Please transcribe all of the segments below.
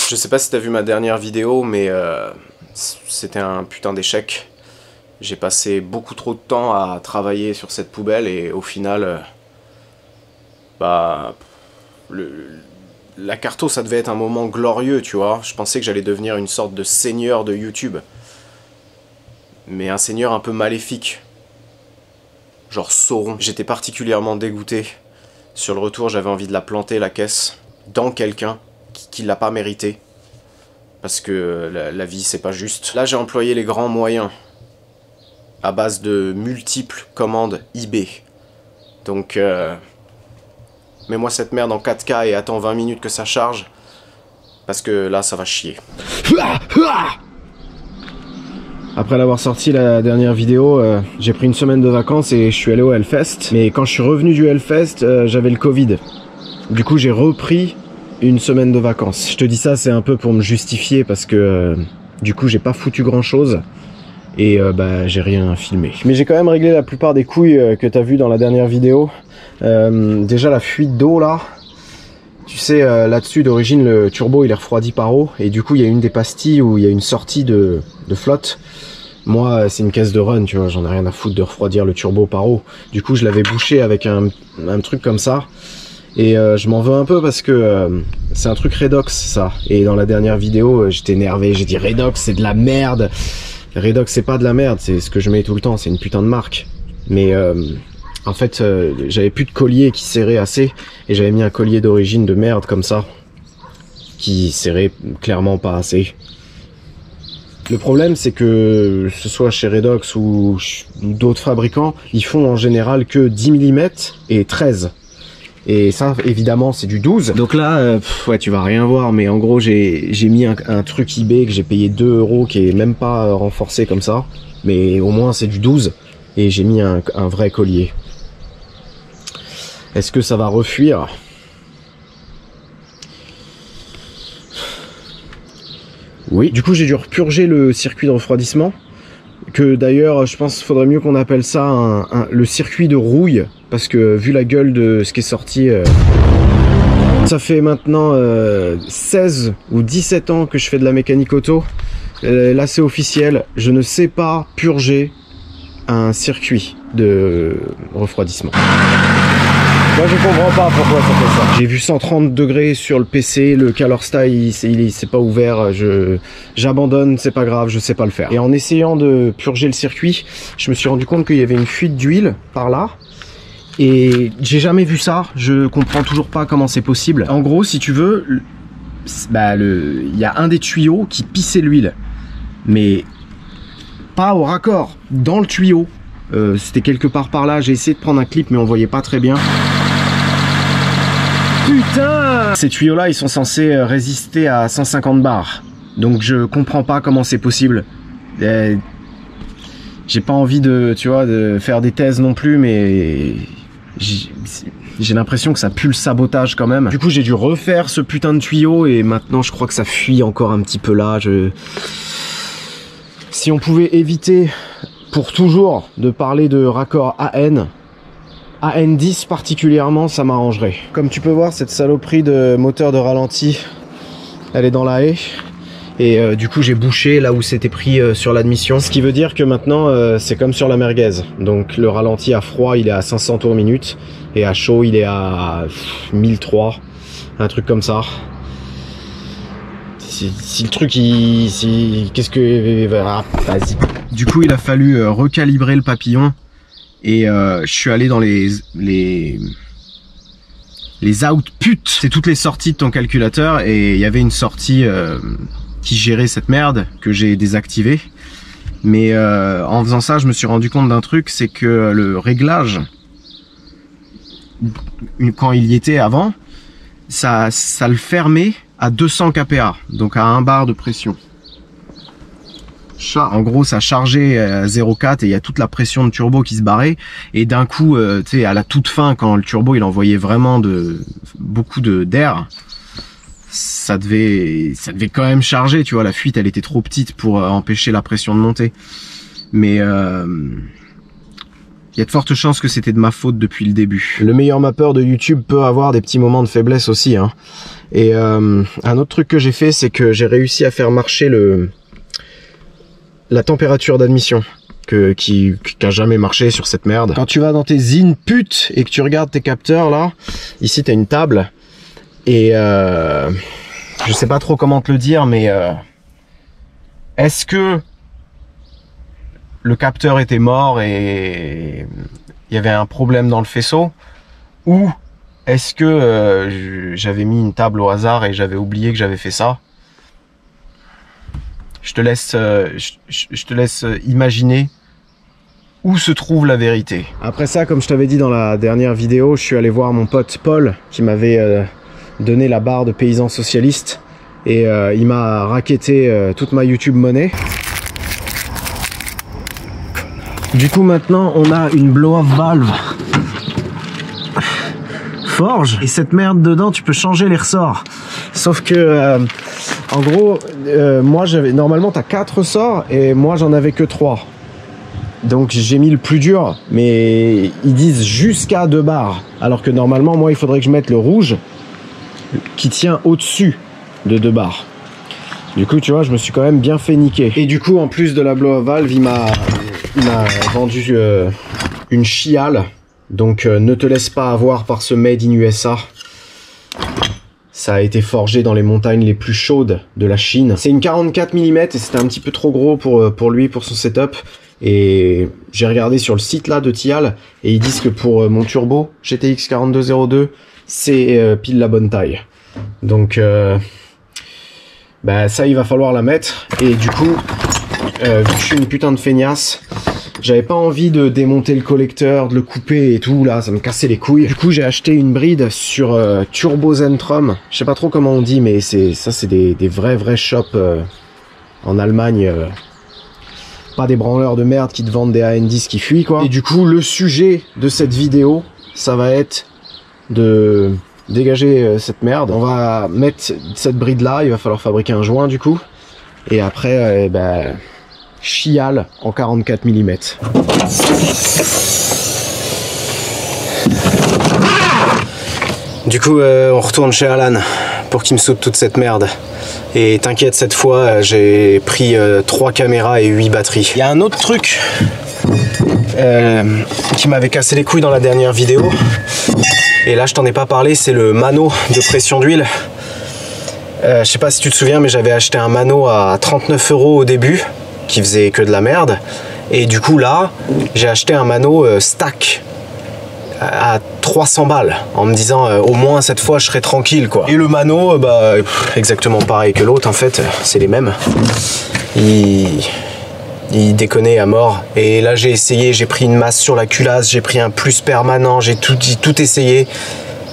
Je sais pas si t'as vu ma dernière vidéo, mais c'était un putain d'échec. J'ai passé beaucoup trop de temps à travailler sur cette poubelle et au final, bah, la carto ça devait être un moment glorieux, tu vois. Je pensais que j'allais devenir une sorte de seigneur de YouTube. Mais un seigneur un peu maléfique. Genre Sauron. J'étais particulièrement dégoûté. Sur le retour, j'avais envie de la planter, la caisse, dans quelqu'un qui l'a pas mérité. Parce que la vie, c'est pas juste. Là, j'ai employé les grands moyens. À base de multiples commandes eBay. Donc, mets-moi cette merde en 4K et attends 20 minutes que ça charge. Parce que là, ça va chier. Après l'avoir sorti la dernière vidéo, j'ai pris une semaine de vacances et je suis allé au Hellfest. Mais quand je suis revenu du Hellfest, j'avais le Covid. Du coup, j'ai repris une semaine de vacances. Je te dis ça, c'est un peu pour me justifier parce que du coup, j'ai pas foutu grand chose. Et bah, j'ai rien filmé. Mais j'ai quand même réglé la plupart des couilles que t'as vu dans la dernière vidéo. Déjà, la fuite d'eau là. Tu sais, là-dessus, d'origine, le turbo, il est refroidi par eau. Et du coup, il y a une des pastilles où il y a une sortie de flotte. Moi, c'est une caisse de run, tu vois, j'en ai rien à foutre de refroidir le turbo par eau. Du coup, je l'avais bouché avec un truc comme ça. Et je m'en veux un peu parce que c'est un truc Redox, ça. Et dans la dernière vidéo, j'étais énervé, j'ai dit Redox, c'est de la merde. Redox, c'est pas de la merde, c'est ce que je mets tout le temps, c'est une putain de marque. Mais en fait, j'avais plus de collier qui serrait assez. Et j'avais mis un collier d'origine de merde comme ça, qui serrait clairement pas assez. Le problème, c'est que ce soit chez Redox ou d'autres fabricants, ils font en général que 10 mm et 13. Et ça, évidemment, c'est du 12. Donc là, ouais, tu vas rien voir, mais en gros, j'ai mis un truc eBay que j'ai payé 2 €, qui est même pas renforcé comme ça. Mais au moins, c'est du 12. Et j'ai mis un vrai collier. Est-ce que ça va refuir ? Oui. Du coup, j'ai dû repurger le circuit de refroidissement. Que d'ailleurs, je pense qu'il faudrait mieux qu'on appelle ça le circuit de rouille. Parce que vu la gueule de ce qui est sorti, ça fait maintenant 16 ou 17 ans que je fais de la mécanique auto. Là, c'est officiel. Je ne sais pas purger un circuit de refroidissement. Moi, je comprends pas pourquoi ça fait ça. J'ai vu 130 degrés sur le PC, le ColorSty, il s'est pas ouvert, j'abandonne, c'est pas grave, je sais pas le faire. Et en essayant de purger le circuit, je me suis rendu compte qu'il y avait une fuite d'huile par là. Et j'ai jamais vu ça, je comprends toujours pas comment c'est possible. En gros, si tu veux, bah, il y a un des tuyaux qui pissait l'huile. Mais pas au raccord, dans le tuyau. C'était quelque part par là, j'ai essayé de prendre un clip mais on voyait pas très bien. Putain! Ces tuyaux là ils sont censés résister à 150 bars. Donc je comprends pas comment c'est possible. J'ai pas envie de, tu vois, de faire des thèses non plus, mais j'ai l'impression que ça pue le sabotage quand même. Du coup j'ai dû refaire ce putain de tuyau et maintenant je crois que ça fuit encore un petit peu là. Si on pouvait éviter pour toujours de parler de raccord AN10 particulièrement, ça m'arrangerait. Comme tu peux voir, cette saloperie de moteur de ralenti, elle est dans la haie. Et du coup j'ai bouché là où c'était pris sur l'admission. Ce qui veut dire que maintenant c'est comme sur la merguez. Donc le ralenti à froid il est à 500 tours minute. Et à chaud il est à 1003. Un truc comme ça. Si le truc qu'est-ce que... Ah, vas-y. Du coup il a fallu recalibrer le papillon. Et je suis allé dans les outputs. C'est toutes les sorties de ton calculateur. Et il y avait une sortie qui gérait cette merde que j'ai désactivée. Mais en faisant ça je me suis rendu compte d'un truc. C'est que le réglage, quand il y était avant, ça le fermait à 200 kPa, donc à 1 bar de pression. En gros ça chargeait à 0,4 et il y a toute la pression de turbo qui se barrait, et d'un coup tu sais, à la toute fin, quand le turbo il envoyait vraiment beaucoup d'air, ça devait quand même charger, tu vois. La fuite elle était trop petite pour empêcher la pression de monter, mais il y a de fortes chances que c'était de ma faute depuis le début. Le meilleur mappeur de YouTube peut avoir des petits moments de faiblesse aussi, hein. Et un autre truc que j'ai fait, c'est que j'ai réussi à faire marcher la température d'admission qui a jamais marché sur cette merde. Quand tu vas dans tes inputs et que tu regardes tes capteurs là, ici t'as une table et je sais pas trop comment te le dire, mais est-ce que le capteur était mort et il y avait un problème dans le faisceau, ou est-ce que j'avais mis une table au hasard et j'avais oublié que j'avais fait ça? Je te laisse imaginer où se trouve la vérité. Après ça, comme je t'avais dit dans la dernière vidéo, je suis allé voir mon pote Paul qui m'avait donné la barre de paysan socialiste et il m'a racketté toute ma YouTube monnaie. Du coup maintenant on a une blow-off valve forge et cette merde dedans tu peux changer les ressorts. Sauf que en gros moi j'avais normalement t'as 4 ressorts et moi j'en avais que 3. Donc j'ai mis le plus dur, mais ils disent jusqu'à 2 barres. Alors que normalement moi il faudrait que je mette le rouge qui tient au-dessus de 2 barres. Du coup tu vois je me suis quand même bien fait niquer. Et du coup en plus de la blow-off valve il m'a vendu une chiale, donc ne te laisse pas avoir par ce made in USA. Ça a été forgé dans les montagnes les plus chaudes de la Chine. C'est une 44 mm et c'était un petit peu trop gros pour lui, pour son setup. Et j'ai regardé sur le site là de Thial et ils disent que pour mon turbo GTX 4202 c'est pile la bonne taille. Donc bah ça il va falloir la mettre. Et du coup vu que je suis une putain de feignasse, j'avais pas envie de démonter le collecteur, de le couper et tout, là, ça me cassait les couilles. Du coup, j'ai acheté une bride sur Turbo Zentrum. Je sais pas trop comment on dit, mais c'est des vrais shops en Allemagne. Pas des branleurs de merde qui te vendent des AN10 qui fuient, quoi. Et du coup, le sujet de cette vidéo, ça va être de dégager cette merde. On va mettre cette bride là, il va falloir fabriquer un joint, du coup. Et après, chiale en 44 mm. Du coup on retourne chez Alan pour qu'il me soude toute cette merde. Et t'inquiète, cette fois j'ai pris 3 caméras et 8 batteries. Il y a un autre truc qui m'avait cassé les couilles dans la dernière vidéo, et là je t'en ai pas parlé, c'est le mano de pression d'huile. Je sais pas si tu te souviens, mais j'avais acheté un mano à 39 € au début qui faisait que de la merde, et du coup là j'ai acheté un mano stack à 300 balles en me disant au moins cette fois je serai tranquille, quoi. Et le mano exactement pareil que l'autre, en fait c'est les mêmes, il déconnait à mort. Et là j'ai essayé, j'ai pris une masse sur la culasse, j'ai pris un plus permanent, j'ai tout essayé,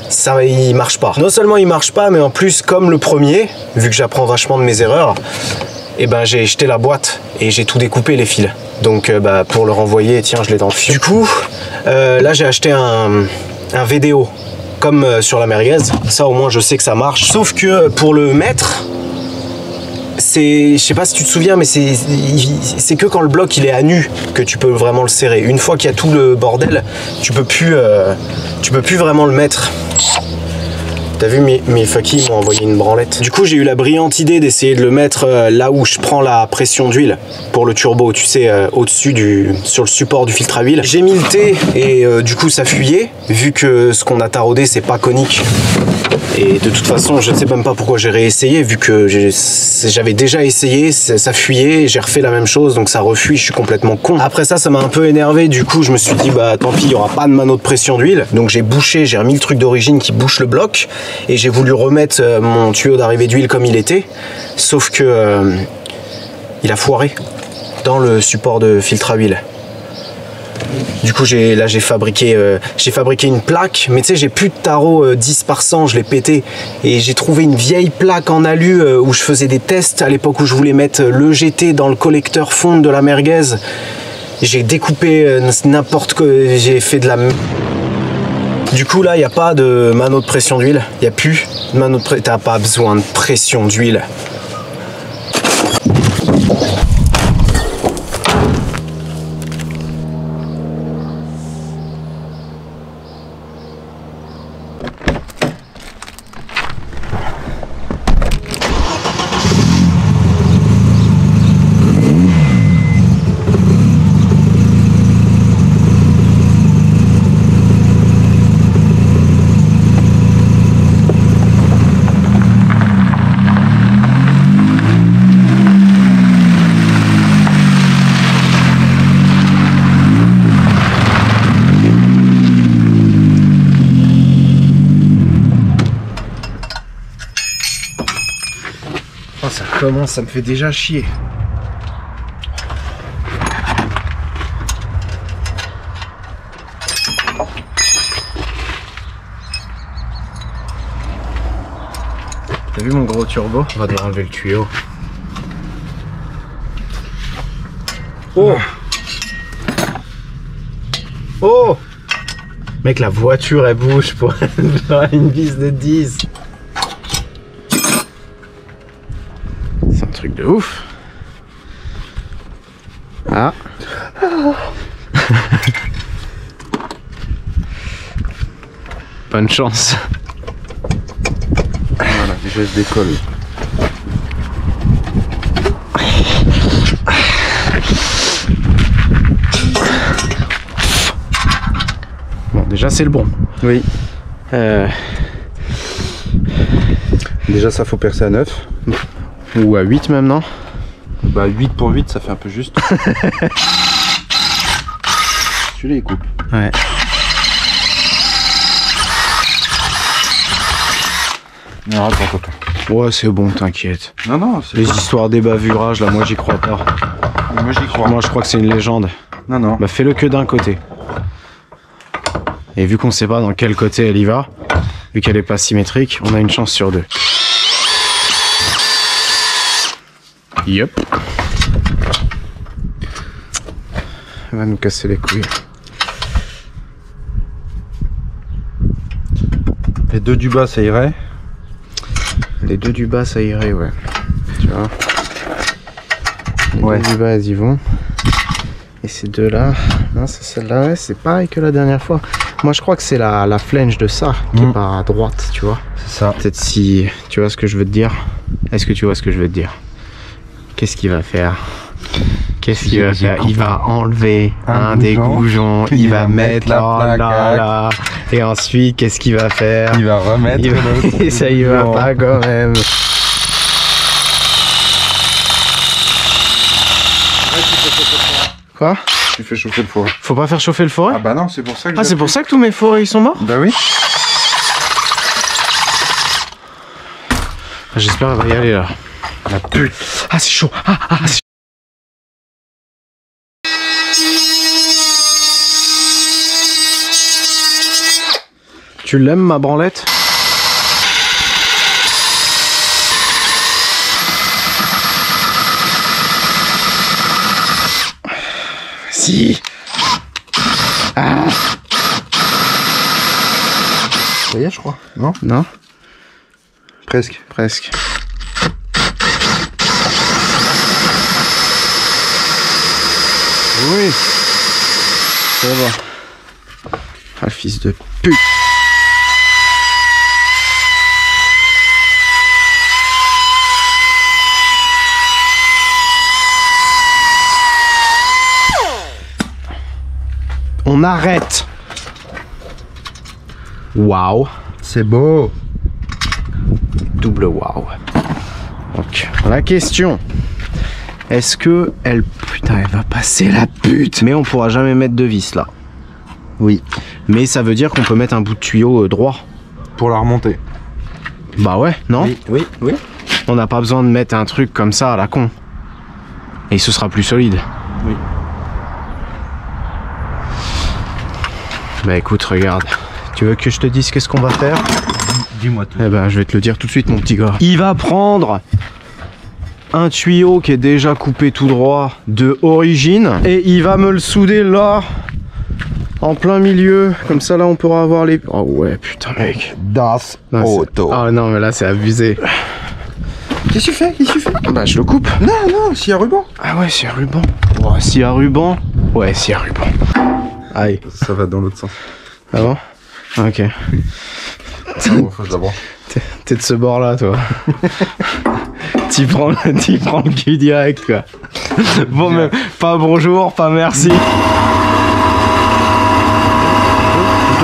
ça il marche pas. Non seulement il marche pas, mais en plus comme le premier, vu que j'apprends vachement de mes erreurs, et ben j'ai jeté la boîte et j'ai tout découpé les fils. Donc pour le renvoyer, tiens, je l'ai dans le fil. Du coup là j'ai acheté un VDO comme sur la merguez. Ça au moins je sais que ça marche. Sauf que pour le mettre, c'est, je sais pas si tu te souviens, mais c'est que quand le bloc il est à nu que tu peux vraiment le serrer. Une fois qu'il y a tout le bordel, tu peux plus vraiment le mettre. T'as vu, mes fucky m'ont envoyé une branlette. Du coup j'ai eu la brillante idée d'essayer de le mettre là où je prends la pression d'huile pour le turbo, tu sais, au-dessus sur le support du filtre à huile. J'ai mis le T et du coup ça fuyait, vu que ce qu'on a taraudé c'est pas conique. Et de toute façon je ne sais même pas pourquoi j'ai réessayé, vu que j'avais déjà essayé, ça fuyait, j'ai refait la même chose, donc ça refuit, je suis complètement con. Après ça m'a un peu énervé, du coup je me suis dit bah tant pis, il n'y aura pas de mano de pression d'huile. Donc j'ai bouché, j'ai remis le truc d'origine qui bouche le bloc, et j'ai voulu remettre mon tuyau d'arrivée d'huile comme il était, sauf que il a foiré dans le support de filtre à huile. Du coup j'ai fabriqué une plaque, mais tu sais j'ai plus de tarot 10 par 100, je l'ai pété, et j'ai trouvé une vieille plaque en alu où je faisais des tests à l'époque où je voulais mettre le GT dans le collecteur fonte de la merguez. J'ai découpé n'importe quoi, j'ai fait de la... Du coup là il n'y a pas de mano de pression d'huile, il n'y a plus de mano de pression, t'as pas besoin de pression d'huile. Oh, ça commence, ça me fait déjà chier. T'as vu mon gros turbo? On va devoir enlever le tuyau. Oh! Oh! Mec, la voiture elle bouge pour une vis de 10. C'est un truc de ouf. Ah! Bonne chance. Voilà, déjà je décolle. Bon, déjà c'est le bon. Oui. Déjà ça faut percer à 9. Ou à 8 même, non? Bah 8 pour 8 ça fait un peu juste. Celui-là il coupe. Ouais. Non, attends. Ouais, c'est bon, t'inquiète. Non, non, c'est... Les histoires des bavurages, là, moi j'y crois pas. Moi j'y crois. Moi je crois que c'est une légende. Non, non. Bah fais-le que d'un côté. Et vu qu'on sait pas dans quel côté elle y va, vu qu'elle est pas symétrique, on a une chance sur 2. Yup. Elle va nous casser les couilles. Les deux du bas ça irait. Les deux du bas ça irait, ouais. Tu vois. Les Ouais. deux du bas elles y vont. Et ces deux là, non c'est celle-là, ouais, c'est pareil que la dernière fois. Moi je crois que c'est la flange de ça qui est par à droite, tu vois. C'est ça. Peut-être si tu vois ce que je veux te dire. Est-ce que tu vois ce que je veux te dire? Qu'est-ce qu'il va faire? Qu'est-ce qu'il va faire? Il va enlever un des goujons, il va mettre là. Et ensuite, qu'est-ce qu'il va faire? Il va remettre l'autre. Et ça y va pas quand même. Quoi? Tu fais chauffer le four. Faut pas faire chauffer le forêt? Ah bah non, c'est pour ça que... Ah, c'est pour ça que tous mes forêts ils sont morts? Bah oui. J'espère qu'elle va y aller là. La pute. Ah, c'est chaud. C'est... Tu l'aimes ma branlette? Si. Ah. Ça y est je crois. Non? Non? Presque. Presque. Oui. Ça va. Ah, le fils de pute. On arrête. Waouh. C'est beau. Double waouh. Donc, la question. Est-ce que elle... Putain, elle va passer la pute. Mais on pourra jamais mettre de vis là. Oui. Mais ça veut dire qu'on peut mettre un bout de tuyau droit. Pour la remonter. Bah ouais, non? Oui. On n'a pas besoin de mettre un truc comme ça à la con. Et ce sera plus solide. Oui. Bah écoute, regarde. Tu veux que je te dise qu'est-ce qu'on va faire? Dis-moi tout. Eh ben, je vais te le dire tout de suite, mon petit gars. Il va prendre un tuyau qui est déjà coupé tout droit de origine et il va me le souder là, en plein milieu. Comme ça, là, on pourra avoir les... Oh ouais, putain, mec. Das Non, Auto. ah non, mais là, c'est abusé. Qu'est-ce que tu fais? Bah, je le coupe. Non, s'il y a ruban. Ah ouais, s'il y a ruban. Oh, s'il y a ruban. Ouais, s'il y a ruban. Aïe. Ça va dans l'autre sens. Ah bon? Ok. D'abord. T'es de ce bord là, toi. T'y prends le cul direct, quoi. Bon, mais pas bonjour, pas merci. Deux,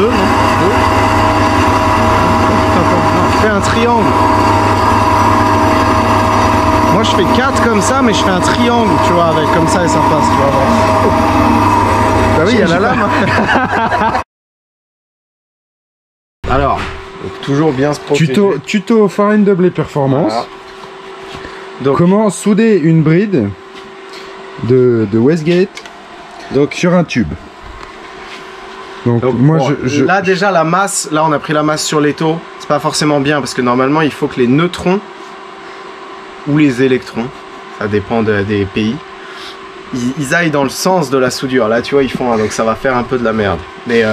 non? Deux. Fais un triangle. Moi, je fais 4 comme ça, mais je fais un triangle, tu vois, avec comme ça et ça passe, tu vois. Bah oui, il y a la lame. Alors, toujours bien se protéger. Tuto Farine de blé performance. Donc, comment souder une bride de Westgate donc, sur un tube. Donc moi bon, là déjà la masse, là on a pris la masse sur l'étau, c'est pas forcément bien parce que normalement il faut que les neutrons ou les électrons, ça dépend des pays, ils aillent dans le sens de la soudure. Là tu vois ils font, donc ça va faire un peu de la merde. Mais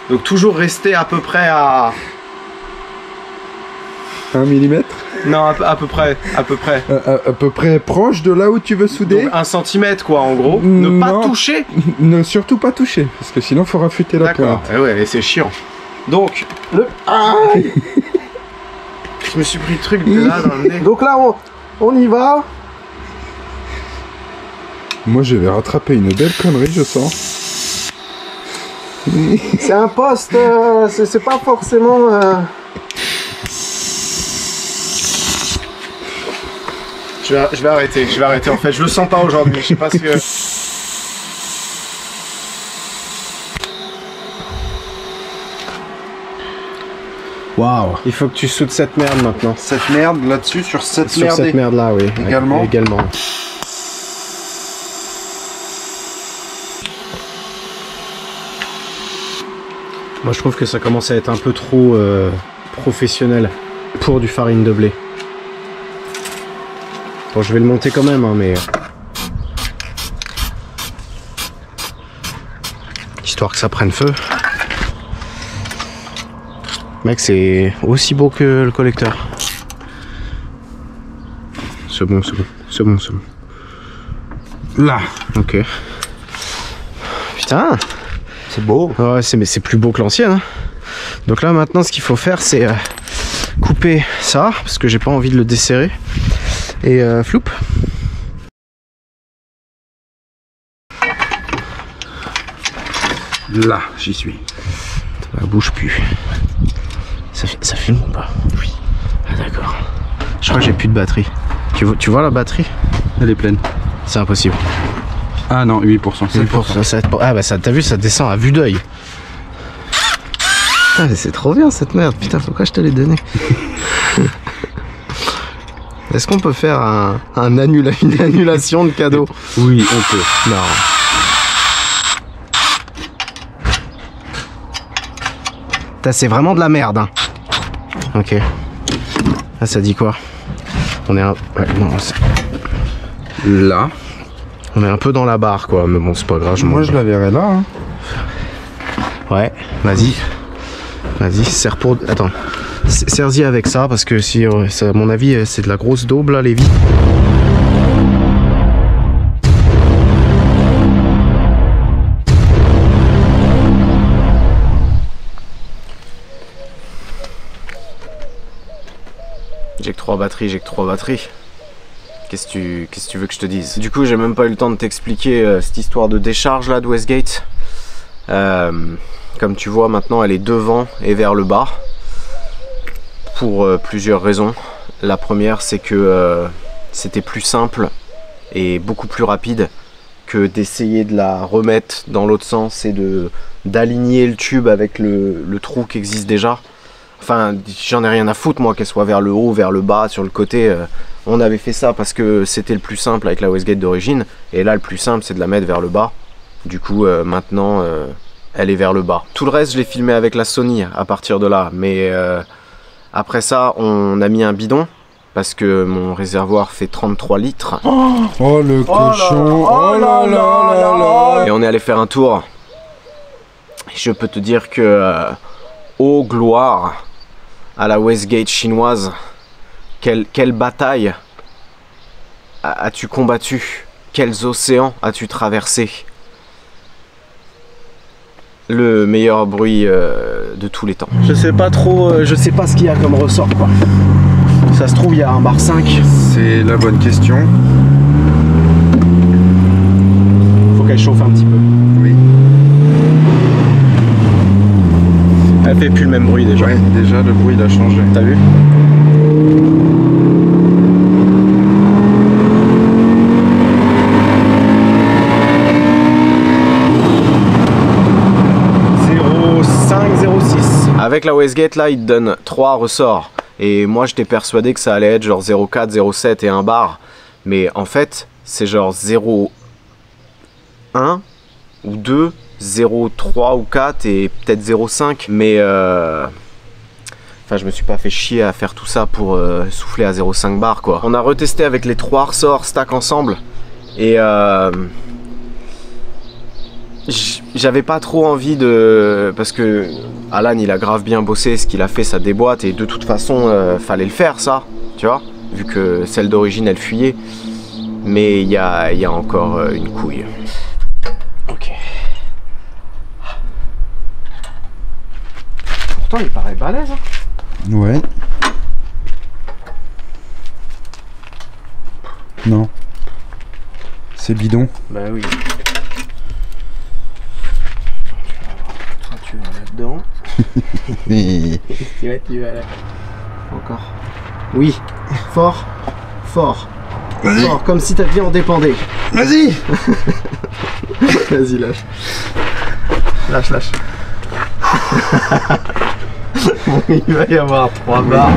donc toujours rester à peu près à 1 mm. Non, à peu près. À peu près proche de là où tu veux souder. Donc 1 cm quoi en gros. Ne pas toucher. Ne surtout pas toucher, parce que sinon il faut raffûter la pointe. D'accord, ouais, c'est chiant. Donc, aïe. Je me suis pris le truc de là dans le nez. Donc là, on y va. Moi je vais rattraper une belle connerie, je sens. C'est un poste, c'est pas forcément... Je vais arrêter en fait, je le sens pas aujourd'hui, je sais pas ce que... Waouh, il faut que tu soudes cette merde maintenant. Cette merde là-dessus, sur cette merde. Sur cette merde là, oui. Également. Également. Moi je trouve que ça commence à être un peu trop professionnel pour du farine de blé. Bon, je vais le monter quand même, hein, mais... histoire que ça prenne feu. Mec, c'est aussi beau que le collecteur. C'est bon, c'est bon, c'est bon, c'est bon. Là. Ok. Putain. C'est beau. Ouais, c'est plus beau que l'ancienne. Hein. Donc là, maintenant, ce qu'il faut faire, c'est couper ça, parce que j'ai pas envie de le desserrer. Et floup. Là, j'y suis. Ça bouge plus. Ça filme ou pas? Oui. Ah d'accord. Je crois que j'ai plus de batterie. Tu vois la batterie? Elle est pleine. C'est impossible. Ah non, 8%. 8%. Ah bah ça, t'as vu, ça descend à vue d'œil. Ah mais c'est trop bien cette merde. Putain, pourquoi je te l'ai donné? Est-ce qu'on peut faire une annulation de cadeau? Oui, on peut. Non. C'est vraiment de la merde. Hein. Ok. Ah, ça dit quoi? On est un... Ouais, non, là. On est un peu dans la barre, quoi. Mais bon, c'est pas grave. Moi, je la verrai là. Hein. Ouais, vas-y. Vas-y, serre pour... Attends. Serre-y avec ça, parce que si... à mon avis, c'est de la grosse daube, là, les vis. J'ai que 3 batteries, Qu'est-ce que tu veux que je te dise? Du coup, j'ai même pas eu le temps de t'expliquer cette histoire de décharge là de Westgate. Comme tu vois, maintenant elle est devant et vers le bas. Pour plusieurs raisons. La première, c'est que c'était plus simple et beaucoup plus rapide que d'essayer de la remettre dans l'autre sens et d'aligner le tube avec le trou qui existe déjà. Enfin, j'en ai rien à foutre moi qu'elle soit vers le haut, vers le bas, sur le côté. On avait fait ça parce que c'était le plus simple avec la Westgate d'origine. Et là, le plus simple, c'est de la mettre vers le bas. Du coup, maintenant, elle est vers le bas. Tout le reste, je l'ai filmé avec la Sony à partir de là. Mais après ça, on a mis un bidon. Parce que mon réservoir fait 33 litres. Oh le cochon. Oh là là là. Et on est allé faire un tour. Je peux te dire que... oh gloire à la Westgate chinoise, quelle bataille as-tu combattu? Quels océans as-tu traversé? Le meilleur bruit de tous les temps. Je sais pas trop, je sais pas ce qu'il y a comme ressort quoi. Ça se trouve il y a un bar 5. C'est la bonne question. Faut qu'elle chauffe un petit peu. Oui. Elle fait plus le même bruit déjà. Ouais, déjà le bruit il a changé. T'as vu? Avec la Westgate là, il te donne 3 ressorts. Et moi j'étais persuadé que ça allait être genre 0,4, 0,7 et 1 bar. Mais en fait c'est genre 0,1 ou 2, 0,3 ou 4 et peut-être 0,5. Mais enfin je me suis pas fait chier à faire tout ça pour souffler à 0,5 bar quoi. On a retesté avec les 3 ressorts stack ensemble. Et j'avais pas trop envie de... Parce que Alan il a grave bien bossé, ce qu'il a fait ça déboîte. Et de toute façon fallait le faire ça, tu vois. Vu que celle d'origine elle fuyait. Mais il y a encore une couille. Ok. Pourtant il paraît balèze hein. Ouais. Non. C'est bidon. Bah oui. Toi tu vas là-dedans. Tu vas là. Encore. Oui. Fort. Fort. Fort. Comme si ta vie en dépendait. Vas-y. Vas-y lâche. Lâche, lâche. Il va y avoir 3 barres.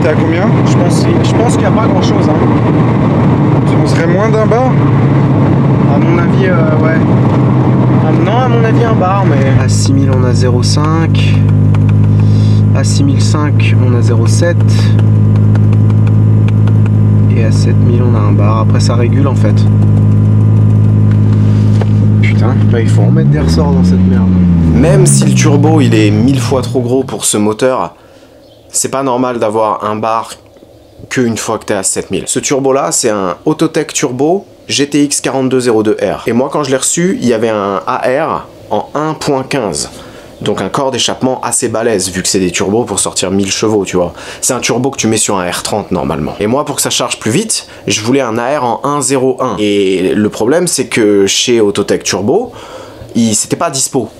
À combien? Je pense qu'il n'y a pas grand chose hein. On serait moins d'un bar? À mon avis ouais. Non à mon avis un bar mais... À 6000 on a 0,5. À 6005 on a 0,7. Et à 7000 on a un bar. Après ça régule en fait. Putain, bah, il faut en mettre des ressorts dans cette merde. Même si le turbo il est 1000 fois trop gros pour ce moteur, c'est pas normal d'avoir un bar qu'une fois que t'es à 7000. Ce turbo là, c'est un Autotech Turbo GTX 4202R. Et moi quand je l'ai reçu, il y avait un AR en 1.15. Donc un corps d'échappement assez balèze, vu que c'est des turbos pour sortir 1000 chevaux, tu vois. C'est un turbo que tu mets sur un R30 normalement. Et moi pour que ça charge plus vite, je voulais un AR en 1.01. Et le problème c'est que chez Autotech Turbo, c'était pas dispo.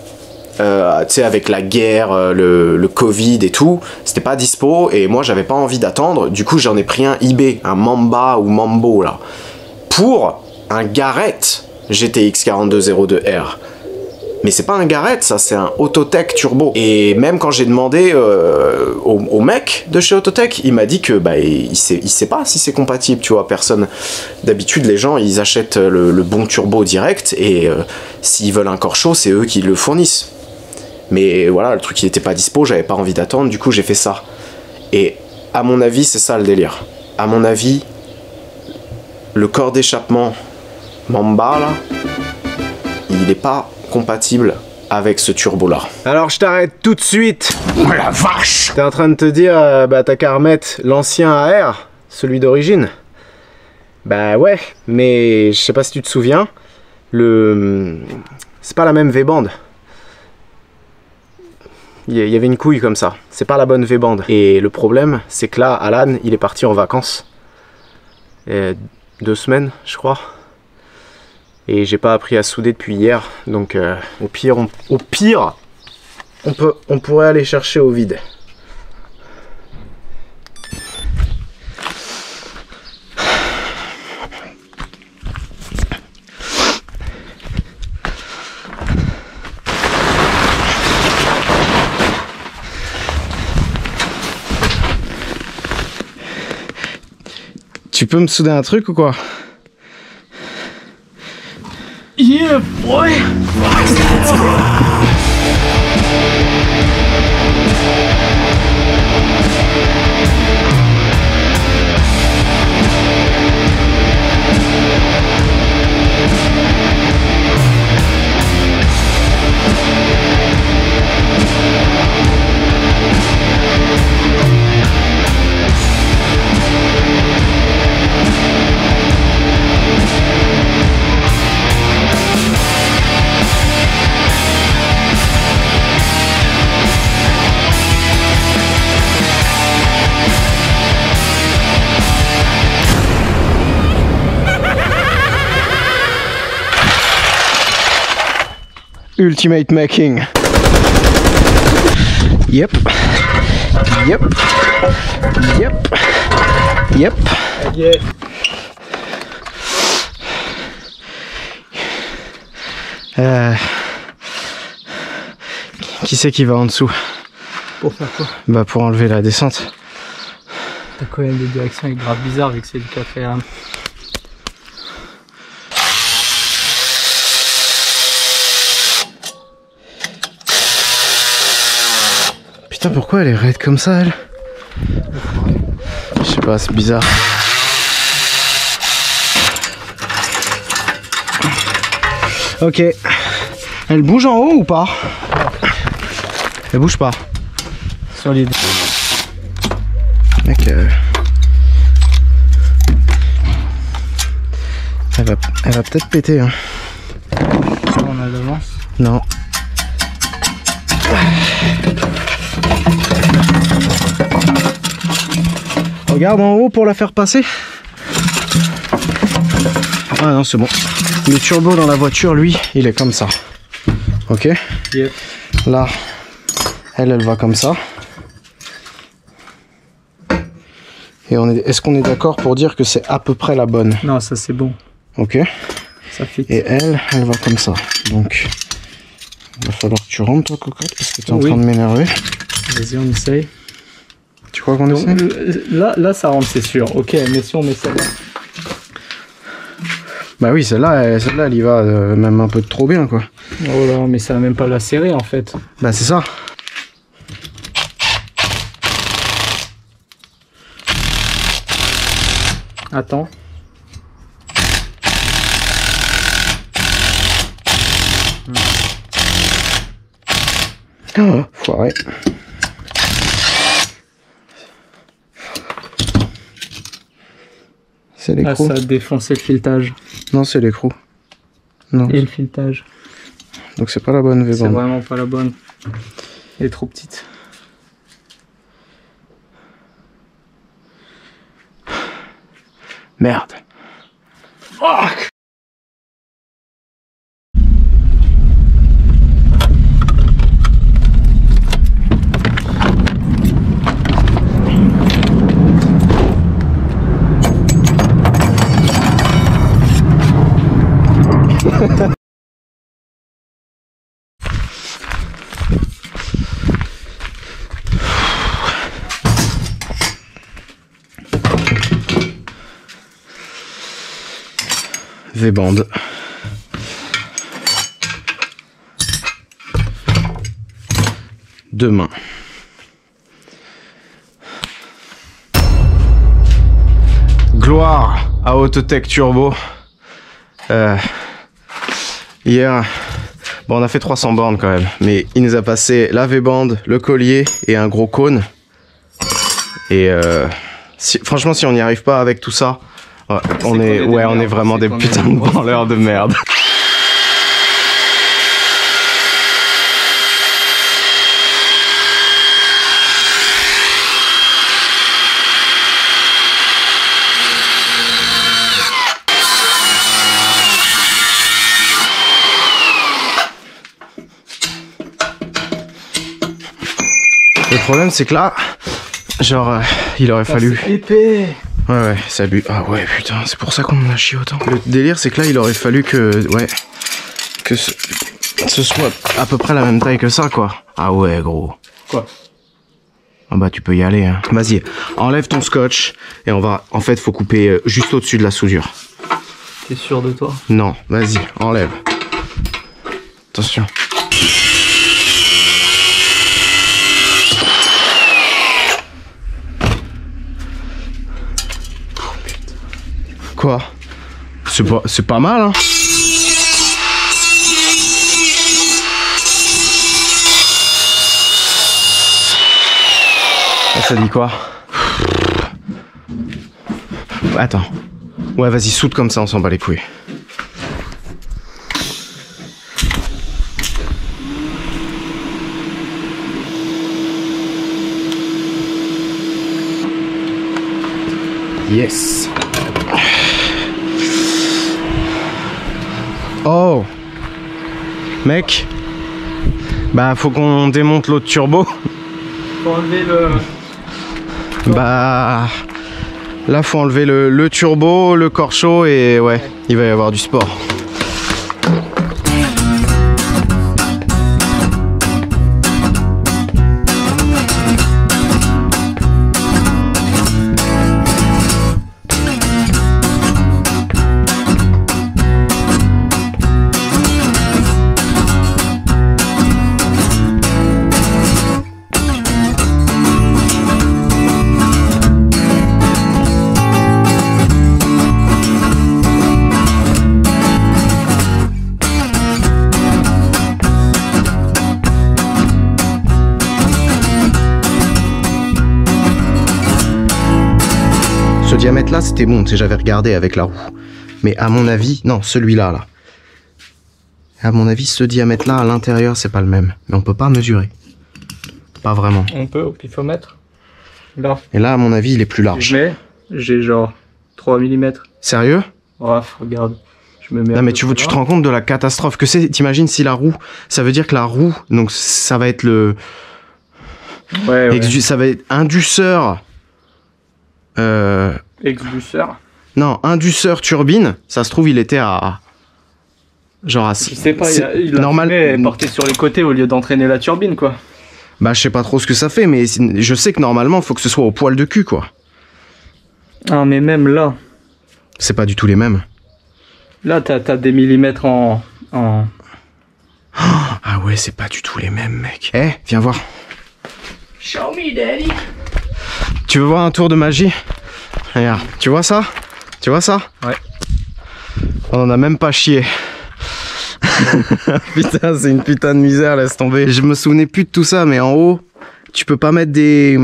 Tu sais avec la guerre, le Covid et tout, c'était pas dispo et moi j'avais pas envie d'attendre, du coup j'en ai pris un eBay, un Mamba ou Mambo là, pour un Garrett GTX 4202R. Mais c'est pas un Garrett ça, c'est un Autotech Turbo. Et même quand j'ai demandé au mec de chez Autotech, il m'a dit que bah il sait pas si c'est compatible, tu vois, personne. D'habitude les gens ils achètent le bon turbo direct et s'ils veulent un corps chaud c'est eux qui le fournissent. Mais voilà, le truc il était pas dispo, j'avais pas envie d'attendre, du coup j'ai fait ça. Et à mon avis, c'est ça le délire. À mon avis, le corps d'échappement Mamba là, il est pas compatible avec ce turbo là. Alors je t'arrête tout de suite. Oh la vache! T'es en train de te dire, bah t'as qu'à remettre l'ancien AR, celui d'origine. Bah ouais, mais je sais pas si tu te souviens, c'est pas la même V-bande. Il y avait une couille comme ça, c'est pas la bonne V-bande. Et le problème, c'est que là, Alan, il est parti en vacances. 2 semaines, je crois. Et j'ai pas appris à souder depuis hier. Donc au pire, on pourrait aller chercher au vide. Tu peux me souder un truc ou quoi? Yeah, boy! Ultimate making. Yep. Yep. Yep. Yep. Yeah. Qui c'est qui va en dessous? Pour faire quoi? Bah pour enlever la descente. T'as quand même des directions grave bizarres vu que c'est du café. Hein. Putain, pourquoi elle est raide comme ça, elle? Je sais pas, c'est bizarre. Ok. Elle bouge en haut ou pas? Elle bouge pas. Solide. Mec, elle va peut-être péter. Hein. On a d'avance. Non. Regarde en haut pour la faire passer. Ah non, c'est bon. Le turbo dans la voiture, lui, il est comme ça. Ok. Yep. Là, elle va comme ça. Et est-ce qu'on est d'accord pour dire que c'est à peu près la bonne? Non, ça c'est bon. Ok. Ça fit. Et elle va comme ça. Donc, il va falloir que tu rentres, toi, cocotte, parce que tu es en Oui. train de m'énerver. Vas-y, on essaye. Tu crois qu'on essaie? Là, ça rentre, c'est sûr. Ok, mais si on met celle-là. Bah oui, celle-là, elle y va même un peu de trop bien, quoi. Oh là, mais ça va même pas la serrer en fait. Bah c'est ça. Attends. Oh, foiré. C'est Ah, l'écrou. ça a défoncé le filetage. Non, c'est l'écrou. Non. Et le filetage. Donc c'est pas la bonne C'est V-band. vraiment pas la bonne. Elle est trop petite. Merde. Fuck. V-band. Demain. Gloire à Autotech Turbo. Hier, bon, on a fait 300 bornes quand même, mais il nous a passé la V-band, le collier et un gros cône. Et franchement, si on n'y arrive pas avec tout ça, ouais, on est vraiment des putains de branleurs de merde. Le problème, c'est que là, genre, il aurait fallu... C'est épais. Ouais, ça a bu. Ah ouais, putain, c'est pour ça qu'on en a chié autant. Le délire, c'est que là, il aurait fallu que... Ouais. Que ce soit à peu près la même taille que ça, quoi. Ah ouais, gros. Quoi? Ah bah, tu peux y aller, hein. Vas-y, enlève ton scotch. Et on va... En fait, faut couper juste au-dessus de la soudure. T'es sûr de toi? Non, vas-y, enlève. Attention. Quoi? C'est pas mal, hein? Ça dit quoi? Attends. Ouais, vas-y, soude comme ça, on s'en bat les couilles. Yes. Oh. Mec. Bah, faut qu'on démonte l'autre turbo. Faut enlever le... Bah... Là, faut enlever le turbo, le corps chaud et ouais, il va y avoir du sport. Ce diamètre là c'était bon, tu sais, j'avais regardé avec la roue. Mais à mon avis, non, celui-là là. À mon avis, ce diamètre là à l'intérieur c'est pas le même. Mais on peut pas mesurer. Pas vraiment. On peut au pifomètre. Là. Et là à mon avis il est plus large. J'ai genre 3 mm. Sérieux? Bref, regarde. Je me mets non mais tu te rends compte de la catastrophe que c'est. T'imagines si la roue, ça veut dire que la roue, donc ça va être le... Ouais. Ça va être induceur... Exduceur. Non, induceur turbine, ça se trouve il était à... Genre à... Je sais pas, il a normal... porté sur les côtés au lieu d'entraîner la turbine quoi. Bah je sais pas trop ce que ça fait, mais je sais que normalement faut que ce soit au poil de cul quoi. Ah mais même là. C'est pas du tout les mêmes. Là t'as des millimètres en... Ah ouais, c'est pas du tout les mêmes mec. Eh, viens voir. Show me daddy. Tu veux voir un tour de magie? Regarde, tu vois ça? Tu vois ça? Ouais. On en a même pas chié. Putain, c'est une putain de misère, laisse tomber. Je me souvenais plus de tout ça, mais en haut, tu peux pas mettre des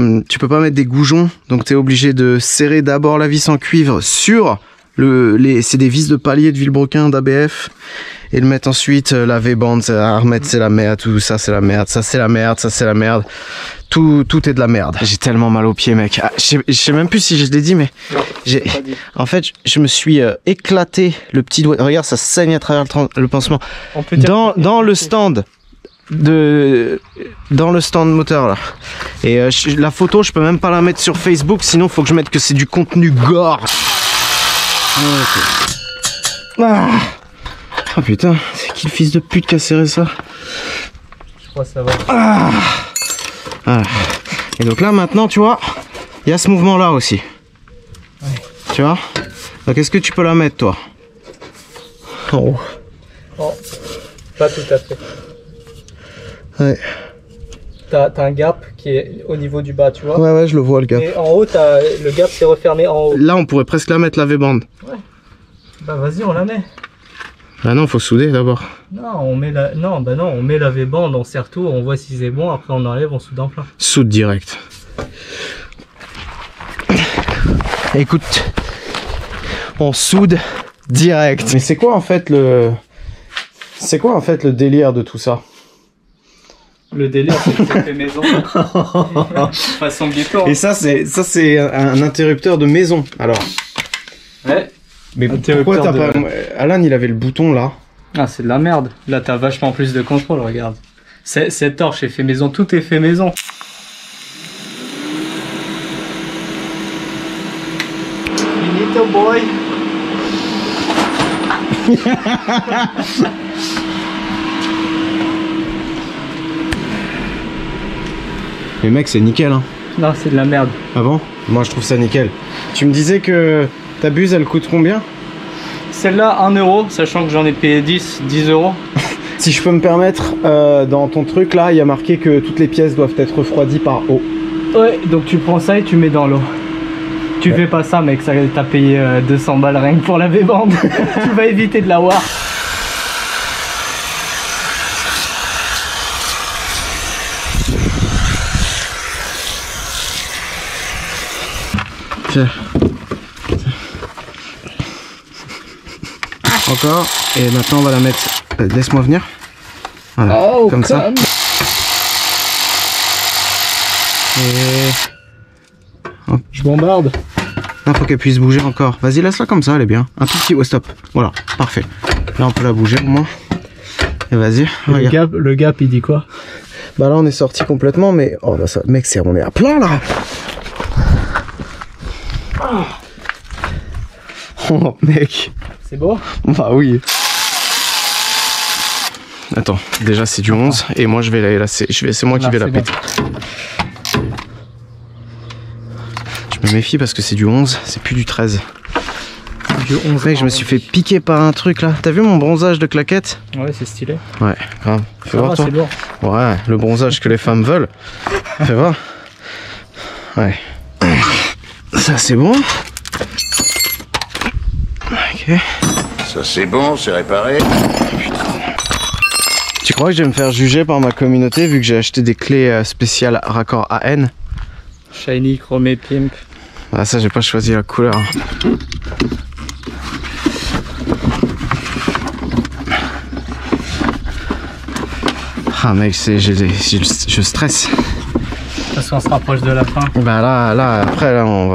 goujons, donc t'es obligé de serrer d'abord la vis en cuivre sur c'est des vis de palier de Villebrequin d'ABF, et le mettre ensuite la V-bande, à remettre c'est la merde, tout ça c'est la merde, ça c'est la merde, ça c'est la merde. Tout est de la merde. J'ai tellement mal aux pieds, mec. Ah, je sais même plus si je l'ai dit, mais en fait, je me suis éclaté le petit doigt. Regarde, ça saigne à travers le pansement. On peut dire dans le stand moteur là. Et la photo, je peux même pas la mettre sur Facebook, sinon faut que je mette que c'est du contenu gore. Ah. Oh putain, c'est qui le fils de pute qui a serré ça? Je crois que ça va. Ah. Voilà. Et donc là maintenant tu vois, il y a ce mouvement là aussi. Ouais. Tu vois? Donc est-ce que tu peux la mettre toi? Oh. Oh. Pas tout à fait. Ouais. T'as un gap qui est au niveau du bas, tu vois? Ouais, je le vois le gap. Et en haut, le gap s'est refermé en haut. Là on pourrait presque la mettre la V-bande. Ouais. Bah vas-y, on la met. Bah non, faut souder d'abord. Non, on met la... Non, bah non, on met la V-bande, on serre tout, on voit si c'est bon, après on enlève, on soude en plein. Soude direct. Écoute, on soude direct. Mais c'est quoi en fait le... C'est quoi en fait le délire de tout ça? Le délire, c'est que c'est fait maison. Façon ghetto. Et ça c'est un interrupteur de maison, alors. Ouais. Mais pourquoi t'as pas... Alan, il avait le bouton là. Ah, c'est de la merde. Là, t'as vachement plus de contrôle, regarde. Cette torche est fait maison, tout est fait maison. Finito boy. Mais mec, c'est nickel hein. Non, c'est de la merde. Ah bon? Moi je trouve ça nickel. Tu me disais que ta buse elle coûte combien? Celle-là 1 €, sachant que j'en ai payé 10 €. Si je peux me permettre, dans ton truc là, il y a marqué que toutes les pièces doivent être refroidies par eau. Ouais, donc tu prends ça et tu mets dans l'eau. Tu fais pas ça mec, ça t'as payé 200 balles rien que pour la V-bande. Tu vas éviter de l'avoir. Tiens. Encore, et maintenant on va la mettre. Laisse-moi venir. Voilà, oh, comme ça. Et... Hop. Je bombarde. Il faut qu'elle puisse bouger encore. Vas-y, laisse-la comme ça, elle est bien. Un tout petit... Ouais, stop. Voilà, parfait. Là, on peut la bouger au moins. Et vas-y, regarde. Le gap, il dit quoi? Bah là on est sorti complètement, mais oh bah ça, mec, on est à plein là. Oh mec. C'est beau? Bah oui. Attends, déjà c'est du 11 et moi je vais la c'est moi qui vais la péter. Je me méfie parce que c'est du 11, c'est plus du 13. Du 11. Mec, je me suis fait piquer par un truc là. T'as vu mon bronzage de claquette? Ouais, c'est stylé. Ouais, grave. Fais voir toi. C'est lourd. Ouais, le bronzage que les femmes veulent. Fais voir. Ouais. Ça c'est bon. Ok. Ça c'est bon, c'est réparé. Tu crois que je vais me faire juger par ma communauté vu que j'ai acheté des clés spéciales raccord AN? Shiny, chromé, pimp. Ah ça j'ai pas choisi la couleur. Ah mec, je stresse. Parce qu'on se rapproche de la fin. Bah là après là on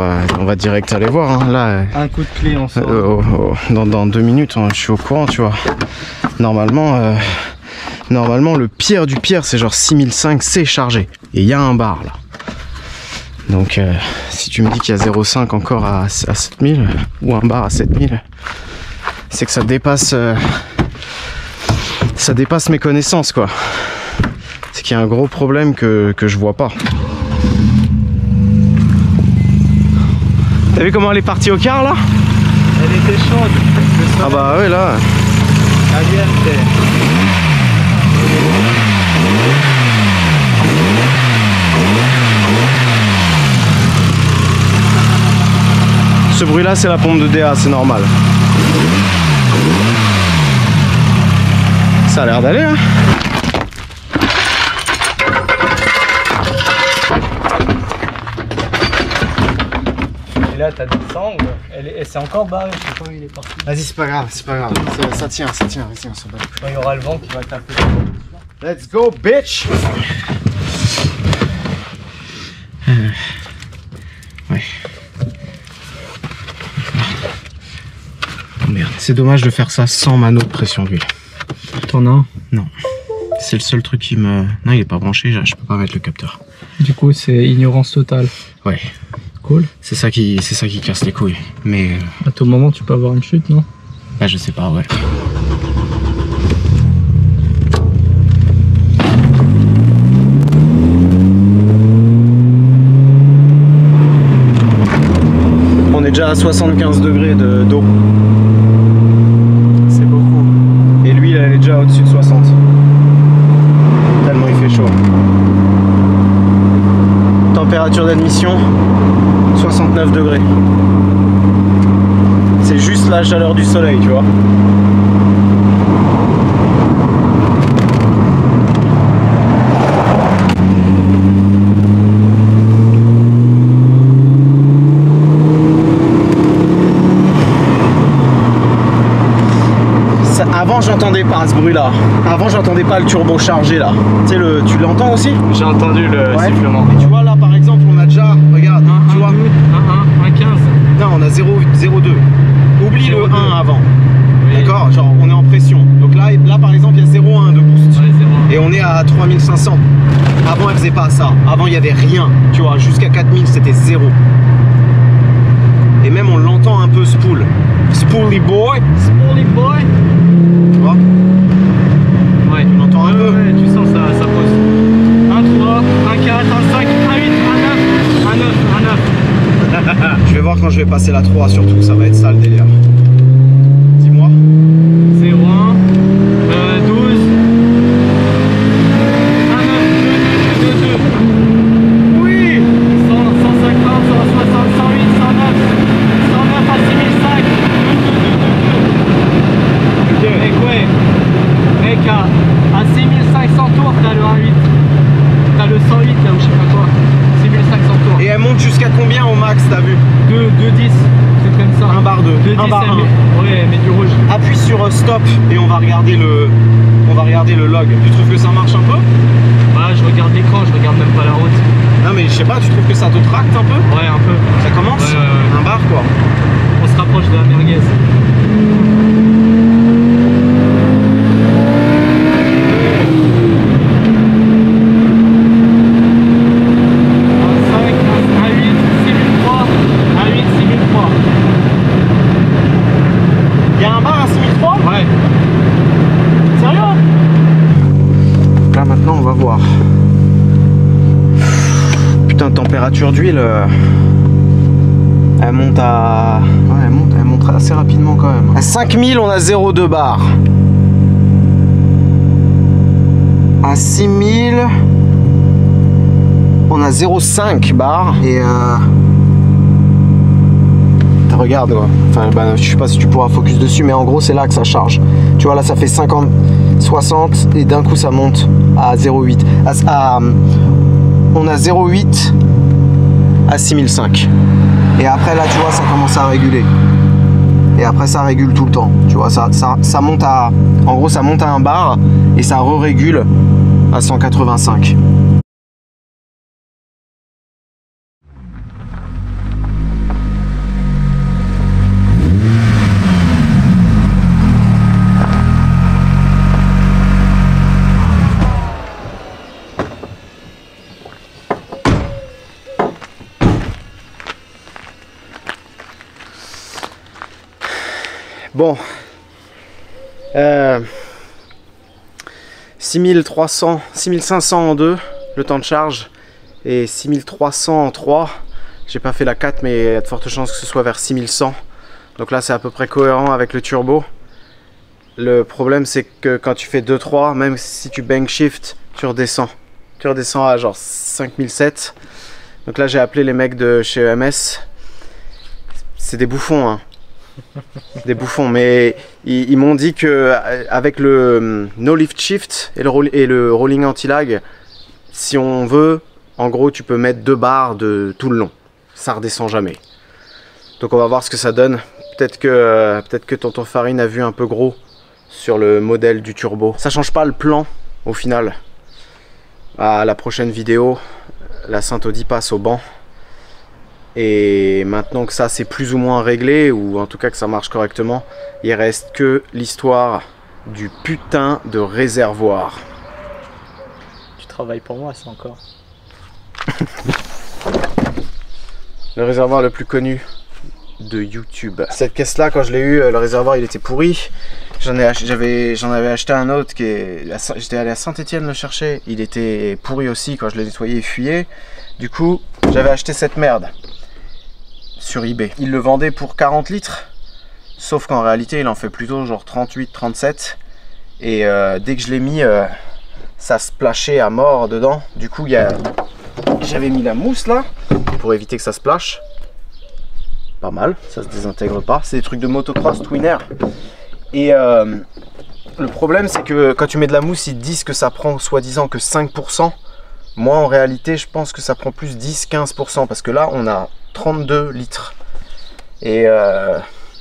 va direct aller voir hein. Là. Un coup de clé on sort. Dans 2 minutes je suis au courant tu vois. Normalement le pire du pire c'est genre 6005 c'est chargé. Et il y a un bar là. Donc si tu me dis qu'il y a 0,5 encore à 7000 ou un bar à 7000, c'est que ça dépasse mes connaissances quoi. C'est qu'il y a un gros problème que je vois pas. T'as vu comment elle est partie au quart là? Elle était chaude. Ah bah ouais là. Ce bruit là c'est la pompe de DA, c'est normal. Ça a l'air d'aller hein. Et là t'as des sangles, elle s'est encore barrée, je sais pas où il est parti. Vas-y c'est pas grave, ça tient, vas-y on s'en bat. Il y aura le vent qui va taper. Let's go bitch. Ouais. Oh, merde, c'est dommage de faire ça sans mano de pression d'huile. T'en as un? Non. C'est le seul truc qui me... Non il est pas branché, je peux pas mettre le capteur. Du coup c'est ignorance totale. Ouais. Cool. C'est ça qui casse les couilles. Mais... À tout moment tu peux avoir une chute non? Bah je sais pas ouais. On est déjà à 75 degrés d'eau. C'est beaucoup. Et lui, elle est déjà au-dessus de 60. Tellement il fait chaud. Température d'admission, 69 degrés. C'est juste la chaleur du soleil, tu vois. Avant j'entendais pas ce bruit là. Avant j'entendais pas le turbo chargé là. Tu sais tu l'entends aussi? J'ai entendu le sifflement. Et tu vois là par exemple on a déjà, regarde, tu vois. 1,15. Non on a 0,02. Oublie 0, le 1 avant. Oui. D'accord? Genre on est en pression. Donc là par exemple il y a 0,1 de boost. Ouais, et on est à 3500. Avant elle faisait pas ça. Avant il y avait rien. Tu vois, jusqu'à 4000 c'était 0. Et même on l'entend un peu spool. Spooly boy. Spooly boy. Tu vois? Ouais. Tu l'entends un peu? Ouais, tu sens ça pose. 1, 3, 1, 4, 1, 5, 1, 8, 1, 9, 1, 9, 1, 9. Je vais voir quand je vais passer la 3 surtout, ça va être ça le délire. Dis-moi. 0, 1, 12. 1, 9, 2, 2, 2. Oui! 100, 150, 160, 108, 109. 109 à 6005. Mec, ouais. Mec, à 6500 tours, t'as le 1.8. T'as le 108 là ou je sais pas quoi. 6500 tours. Et elle monte jusqu'à combien au max, t'as vu? 2,10. C'est comme ça. 1 bar 2. 2,10. 1 bar 1. Ouais, elle met du rouge. Appuie sur stop et on va regarder le log. Tu trouves que ça marche un peu? Bah, je regarde l'écran, je regarde même pas la route. Non mais je sais pas, tu trouves que ça te tracte un peu? Ouais, un peu. Ça commence? Ouais. 1 bar quoi. On se rapproche de la merguez. température d'huile, elle monte à... Ouais, elle monte assez rapidement quand même. À 5000, on a 0,2 bar. À 6000, on a 0,5 bar. Et regarde quoi. Enfin, bah, je sais pas si tu pourras focus dessus, mais en gros, c'est là que ça charge. Tu vois, là, ça fait 50, 60, et d'un coup, ça monte à 0,8. On a 0,8 à 6005. Et après, là, tu vois, ça commence à réguler. Et après, ça régule tout le temps. Tu vois, ça monte à... En gros, ça monte à 1 bar et ça re-régule à 185. Bon, 6300, 6500 en 2, le temps de charge, et 6300 en 3. J'ai pas fait la 4, mais il y a de fortes chances que ce soit vers 6100. Donc là, c'est à peu près cohérent avec le turbo. Le problème, c'est que quand tu fais 2-3, même si tu bank shift, tu redescends. Tu redescends à genre 5007. Donc là, j'ai appelé les mecs de chez EMS. C'est des bouffons, hein. Des bouffons, mais ils m'ont dit que avec le no lift shift et le rolling anti-lag, si on veut, en gros, tu peux mettre 2 bars de tout le long. Ça redescend jamais. Donc on va voir ce que ça donne. Peut-être que tonton Farine a vu un peu gros sur le modèle du turbo. Ça change pas le plan au final. À la prochaine vidéo, la Saint-Audi passe au banc. Et maintenant que ça c'est plus ou moins réglé, ou en tout cas que ça marche correctement, il reste que l'histoire du putain de réservoir. Tu travailles pour moi, ça encore. Le réservoir le plus connu de YouTube. Cette caisse là, quand je l'ai eu, le réservoir il était pourri. J'en avais acheté un autre qui est... J'étais allé à Saint-Etienne le chercher. Il était pourri aussi, quand je l'ai nettoyé et fuyé. Du coup, j'avais acheté cette merde sur eBay. Il le vendait pour 40 litres. Sauf qu'en réalité, il en fait plutôt genre 38, 37. Et dès que je l'ai mis, ça splashait à mort dedans. Du coup, j'avais mis la mousse là, pour éviter que ça splash. Pas mal, ça se désintègre pas. C'est des trucs de motocross twin air. Et le problème, c'est que quand tu mets de la mousse, ils te disent que ça prend soi-disant que 5%. Moi, en réalité, je pense que ça prend plus 10-15%. Parce que là, on a 32 litres. Et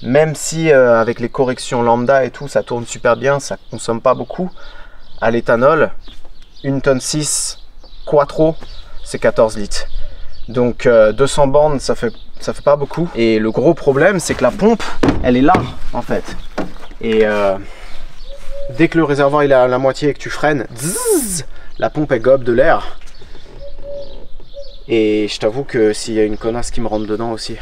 même si avec les corrections lambda et tout, ça tourne super bien, ça consomme pas beaucoup. À l'éthanol, 1,6 tonne quattro, c'est 14 litres. Donc 200 bornes, ça fait pas beaucoup. Et le gros problème, c'est que la pompe, elle est là, en fait. Et dès que le réservoir il est à la moitié et que tu freines, zzz, la pompe elle gobe de l'air. Et je t'avoue que s'il y a une connasse qui me rentre dedans aussi,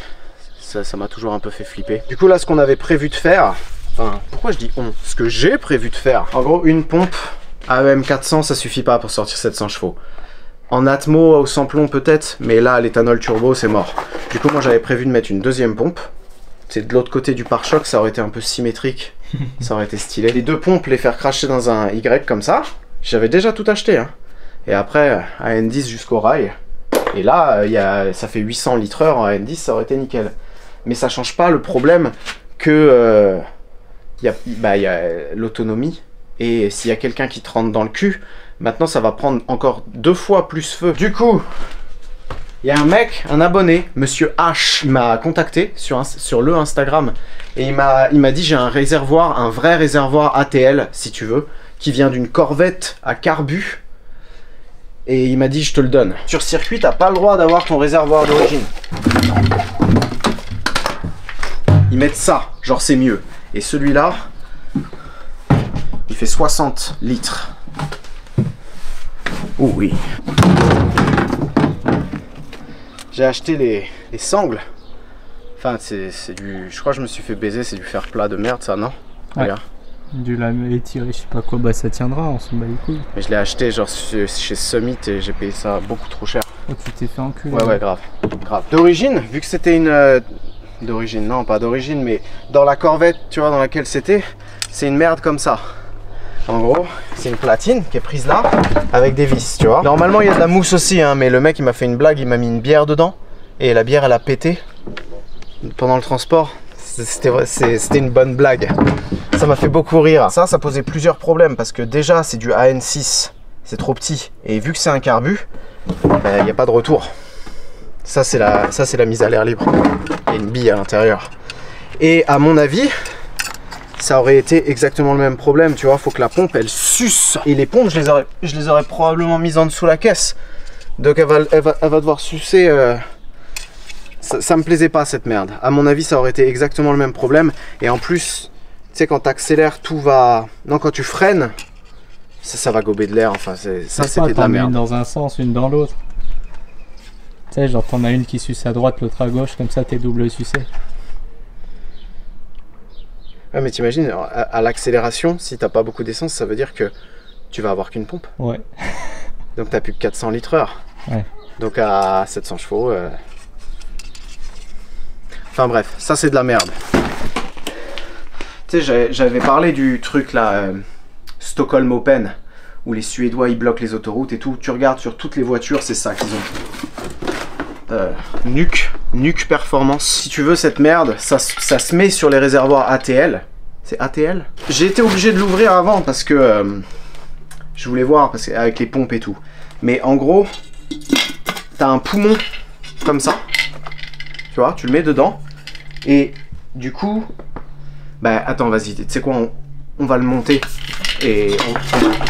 ça m'a toujours un peu fait flipper. Du coup là, ce qu'on avait prévu de faire, enfin pourquoi je dis on, ce que j'ai prévu de faire, en gros une pompe AEM 400 ça suffit pas pour sortir 700 chevaux. En Atmo au samplon peut-être, mais là l'éthanol turbo c'est mort. Du coup moi j'avais prévu de mettre une deuxième pompe. C'est de l'autre côté du pare-choc, ça aurait été un peu symétrique, ça aurait été stylé. Les deux pompes, les faire cracher dans un Y comme ça, j'avais déjà tout acheté, hein. Et après, AN10 jusqu'au rail. Et là, ça fait 800 litres heure en AN10, ça aurait été nickel. Mais ça change pas le problème que y a l'autonomie. Et s'il y a quelqu'un qui te rentre dans le cul, maintenant ça va prendre encore 2 fois plus feu. Du coup, il y a un mec, un abonné, Monsieur H, il m'a contacté sur le Instagram et il m'a dit j'ai un réservoir, un vrai réservoir ATL si tu veux, qui vient d'une Corvette à carbu et il m'a dit je te le donne. Sur circuit, t'as pas le droit d'avoir ton réservoir d'origine. Ils mettent ça, genre c'est mieux. Et celui-là, il fait 60 litres. Oh oui. J'ai acheté les sangles. Enfin, c'est du... Je crois que je me suis fait baiser, c'est du fer plat de merde, ça, non? Ouais. Regarde. Du lame étiré, je sais pas quoi, bah ça tiendra, on s'en bat les couilles. Mais je l'ai acheté genre chez Summit et j'ai payé ça beaucoup trop cher. Oh, tu t'es fait enculer. Ouais, grave. D'origine, vu que c'était une... d'origine, non, pas d'origine, mais dans la Corvette, tu vois, dans laquelle c'était, c'est une merde comme ça. En gros, c'est une platine qui est prise là, avec des vis, tu vois. Normalement, il y a de la mousse aussi, hein, mais le mec, il m'a fait une blague, il m'a mis une bière dedans, et la bière, elle a pété pendant le transport. C'était une bonne blague. Ça m'a fait beaucoup rire. Ça posait plusieurs problèmes, parce que déjà, c'est du AN6, c'est trop petit, et vu que c'est un carbu, il n'y a pas de retour. Ça c'est la mise à l'air libre. Il y a une bille à l'intérieur. Et à mon avis, ça aurait été exactement le même problème. Tu vois, faut que la pompe elle suce. Et les pompes, je les aurais probablement mises en dessous la caisse. Donc elle va devoir sucer. Ça me plaisait pas cette merde. À mon avis, ça aurait été exactement le même problème. Et en plus, tu sais, quand tu accélères, tout va. Non, quand tu freines, ça va gober de l'air. Enfin, ça c'était de la merde. Une dans un sens, une dans l'autre. Tu sais, genre t'en as une qui suce à droite, l'autre à gauche, comme ça t'es double sucé. Ouais, mais t'imagines, à l'accélération, si t'as pas beaucoup d'essence, ça veut dire que tu vas avoir qu'une pompe. Ouais. Donc t'as plus que 400 litres/h. Ouais. Donc à 700 chevaux. Enfin bref, ça c'est de la merde. Tu sais, j'avais parlé du truc là, Stockholm Open, où les Suédois ils bloquent les autoroutes et tout. Tu regardes sur toutes les voitures, c'est ça qu'ils ont. Nuke Performance. Si tu veux cette merde, ça se met sur les réservoirs ATL. C'est ATL? J'ai été obligé de l'ouvrir avant parce que je voulais voir, parce avec les pompes et tout. Mais en gros, t'as un poumon comme ça. Tu vois, tu le mets dedans. Et du coup, bah attends, vas-y, tu sais quoi, on va le monter. Et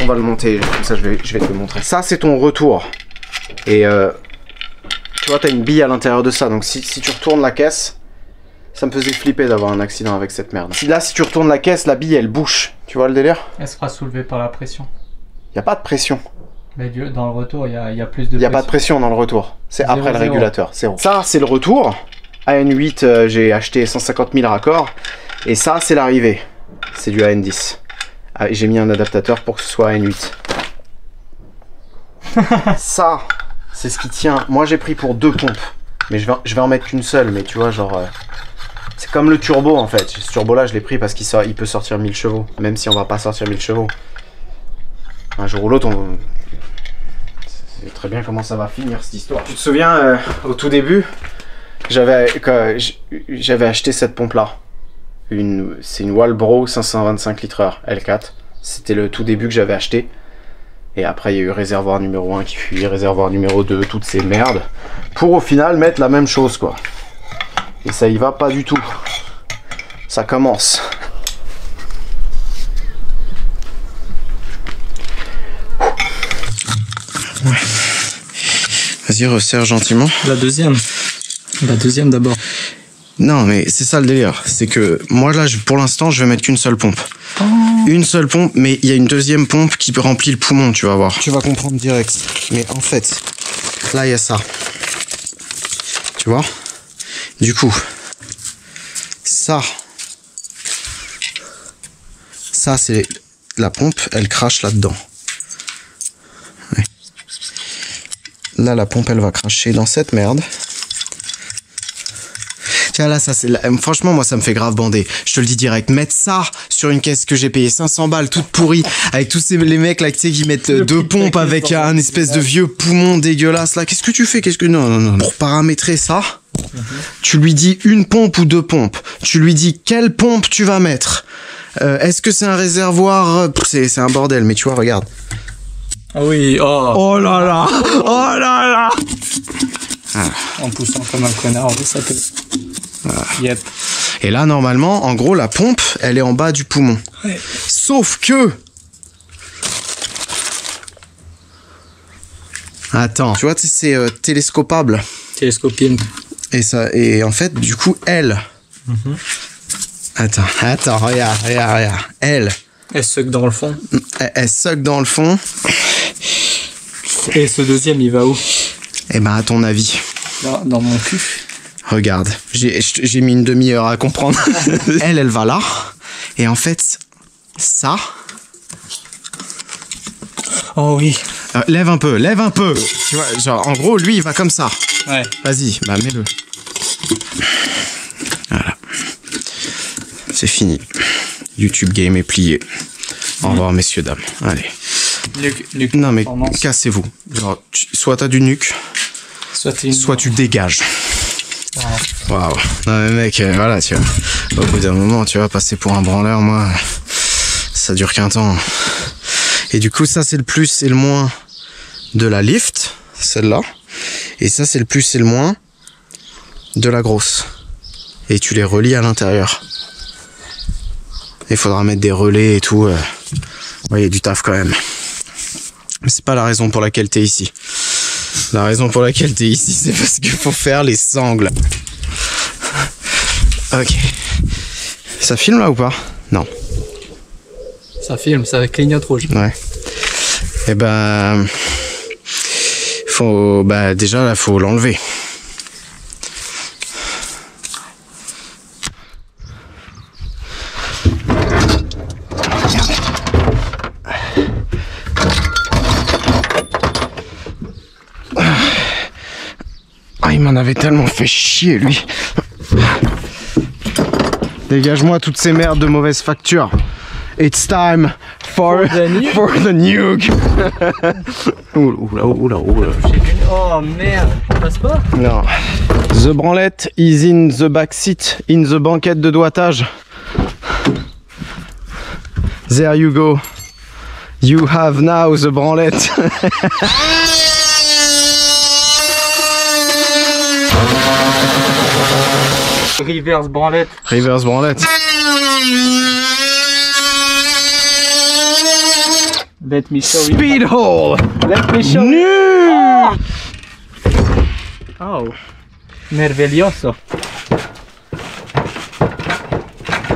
on va le monter, comme ça je vais te le montrer. Ça c'est ton retour. Et tu vois, t'as une bille à l'intérieur de ça. Donc si tu retournes la caisse, ça me faisait flipper d'avoir un accident avec cette merde. Si tu retournes la caisse, la bille elle bouche. Tu vois le délire? Elle sera soulevée par la pression. Y a pas de pression. Mais dans le retour, il y a plus de pression. Y a pas de pression dans le retour. C'est après le régulateur. Ça c'est le retour. AN8, j'ai acheté 150 000 raccords. Et ça c'est l'arrivée. C'est du AN10. Ah, j'ai mis un adaptateur pour que ce soit AN8. Ça, c'est ce qui tient. Moi j'ai pris pour 2 pompes. Mais je vais en mettre qu'une seule. Mais tu vois, genre... c'est comme le turbo en fait. Ce turbo là je l'ai pris parce qu'il peut sortir 1000 chevaux. Même si on va pas sortir 1000 chevaux. Un jour ou l'autre, on... c'est très bien comment ça va finir cette histoire. Tu te souviens, au tout début, j'avais acheté cette pompe là. C'est une Walbro 525 litres/h L4. C'était le tout début que j'avais acheté. Et après il y a eu réservoir numéro 1 qui fuit, réservoir numéro 2, toutes ces merdes. Pour au final mettre la même chose quoi. Et ça y va pas du tout. Ça commence. Ouais. Vas-y, resserre gentiment. La deuxième. La deuxième d'abord. Non, mais c'est ça le délire. C'est que moi, là, pour l'instant, je vais mettre qu'une seule pompe. Oh. Une seule pompe, mais il y a une deuxième pompe qui remplit le poumon, tu vas voir. Tu vas comprendre direct. Mais en fait, là, il y a ça. Tu vois? Du coup, ça, c'est la pompe, elle crache là-dedans. Ouais. Là, la pompe, elle va cracher dans cette merde. Tiens, là, ça, franchement, moi, ça me fait grave bander. Je te le dis direct. Mettre ça sur une caisse que j'ai payé 500 balles, toute pourrie, avec tous les mecs, là, tu sais, qui mettent 2 pompes avec un espèce de vieux poumon dégueulasse, là. Qu'est-ce que tu fais? Non. Pour paramétrer ça, tu lui dis une pompe ou 2 pompes. Tu lui dis quelle pompe tu vas mettre. Est-ce que c'est un réservoir? C'est un bordel, mais tu vois, regarde. Ah oui, oh là là. Oh là là. Ah. En poussant comme un connard, ça peut... Voilà. Yep. Et là, normalement, en gros, la pompe, elle est en bas du poumon. Ouais. Sauf que... Attends, tu vois, c'est télescopable. Télescopine. Et en fait, du coup, elle... Attends, regarde. Elle suck dans le fond. Elle suck dans le fond. Et ce deuxième, il va où? Eh ben, à ton avis. Dans mon cul. Regarde, j'ai mis une demi-heure à comprendre. Elle va là. Et en fait, ça... Oh oui. Lève un peu, lève un peu. Tu vois, genre en gros, lui il va comme ça. Ouais. Vas-y, bah mets-le. Voilà. C'est fini. YouTube Game est plié. Au revoir messieurs, dames. Allez. Luc, Non mais performance. cassez-vous. Genre, soit t'as du nuque, soit tu dégages. Waouh. Non mais mec, voilà, tu vois. Au bout d'un moment, tu vas passer pour un branleur, moi, ça dure qu'un temps. Et du coup, ça c'est le plus et le moins de la lift, celle-là. Et ça c'est le plus et le moins de la grosse. Et tu les relis à l'intérieur. Il faudra mettre des relais et tout. Ouais, il y a du taf quand même. Mais c'est pas la raison pour laquelle t'es ici. La raison pour laquelle t'es ici, c'est parce qu'il faut faire les sangles. Ok. Ça filme là ou pas? Non. Ça filme, ça clignote rouge. Ouais. Et ben... faut... Bah déjà là, faut l'enlever. Ah, il m'en avait tellement fait chier, lui. Dégage-moi toutes ces merdes de mauvaise facture. It's time for the nuke. Oula. Oh merde, ça passe pas? Non. The branlette is in the back seat, in the banquette de doigtage. There you go. You have now the branlette. Reverse branlette. Reverse branlette. Let me show you. Speed hole. Let me show you. Nul. Oh. Merveilloso.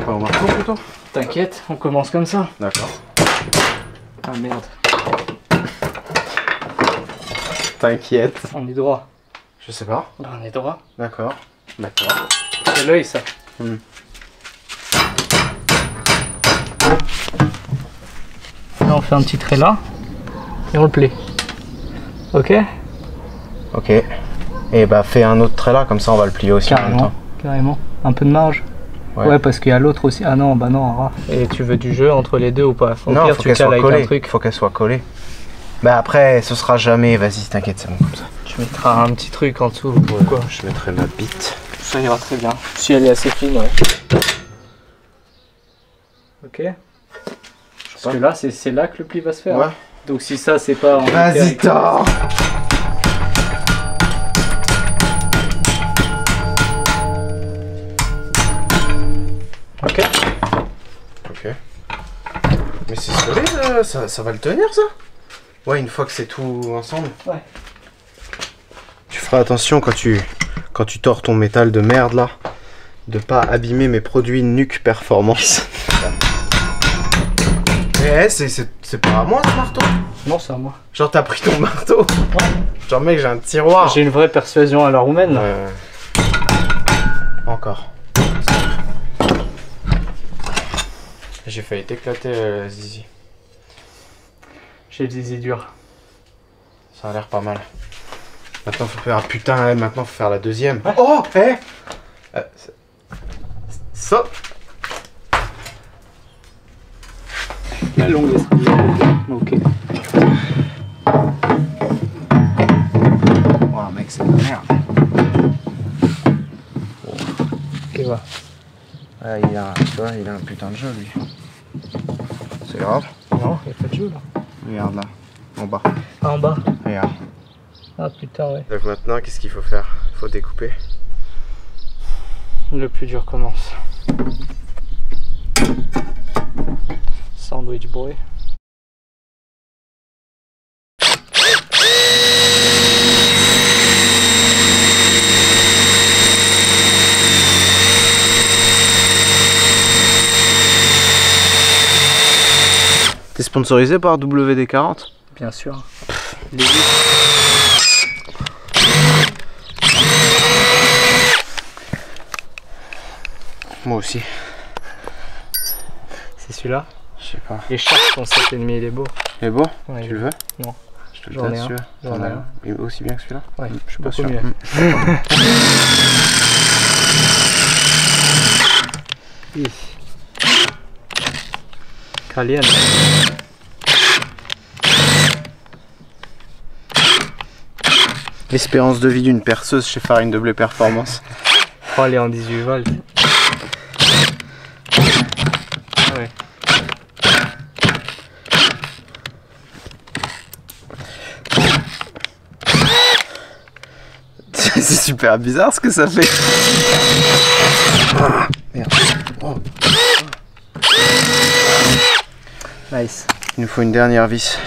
Pas au marteau plutôt. T'inquiète, on commence comme ça. D'accord. Ah merde. T'inquiète. On est droit. Je sais pas. Là on est droit. D'accord. D'accord. C'est l'œil ça. Là on fait un petit trait là. Et on le plie. Ok? Ok. Et bah fais un autre trait là, comme ça on va le plier aussi en même Carrément. temps. Carrément. Un peu de marge. Ouais, parce qu'il y a l'autre aussi. Ah non, bah non. Ah. Et tu veux du jeu entre les deux ou pas? Au Non, pire, faut tu qu'elle cales soit avec collée. un truc. Faut qu'elle soit collée. Bah après, ce sera jamais. Vas-y, t'inquiète, c'est bon comme ça. Tu mettras un petit truc en dessous ou quoi? Je mettrai ma bite. Ça ira très bien. Si elle est assez fine, ouais. Ok. Parce que là, c'est là que le pli va se faire. Ouais. Hein. Donc si ça, c'est pas... Vas-y, tors. Ok. Ok. Mais c'est solide, ça va le tenir ça? Ouais, une fois que c'est tout ensemble. Ouais. Tu feras attention quand tu tords ton métal de merde là, de pas abîmer mes produits Nuke Performance. Mais c'est pas à moi ce marteau. Non, c'est à moi. Genre t'as pris ton marteau. Ouais. Genre mec, j'ai un tiroir. J'ai une vraie persuasion à la roumaine là. Encore. J'ai failli t'éclater Zizi. J'ai le zizi dur. Ça a l'air pas mal. Maintenant faut faire putain, maintenant faut faire la deuxième. Ouais. Oh, hé ça. La longue est ok. Oh mec, c'est de la merde. Ok, va. Ouais, tu vois, il a un putain de jeu lui. C'est grave. Non, il n'y a pas de jeu là. Regarde là, en bas. Ah, en bas. Regarde. Ah putain, ouais. Donc maintenant, qu'est-ce qu'il faut faire? Il faut découper. Le plus dur commence. Sandwich boy. T'es sponsorisé par WD-40? Bien sûr. Moi aussi. C'est celui-là. Je sais pas. Les charges sont 7,5, il est beau. Il est beau? Ouais, Tu le veux? Non. Je te J'en ai un. J'en ai un. Aussi bien que celui-là? Ouais, je suis pas beaucoup sûr. mieux. Caliente. L'espérance de vie d'une perceuse chez Farine de Blé Performance. Oh, elle est en 18 volts. Ouais. C'est super bizarre ce que ça fait. Ah, merde. Oh. Nice. Il nous faut une dernière vis.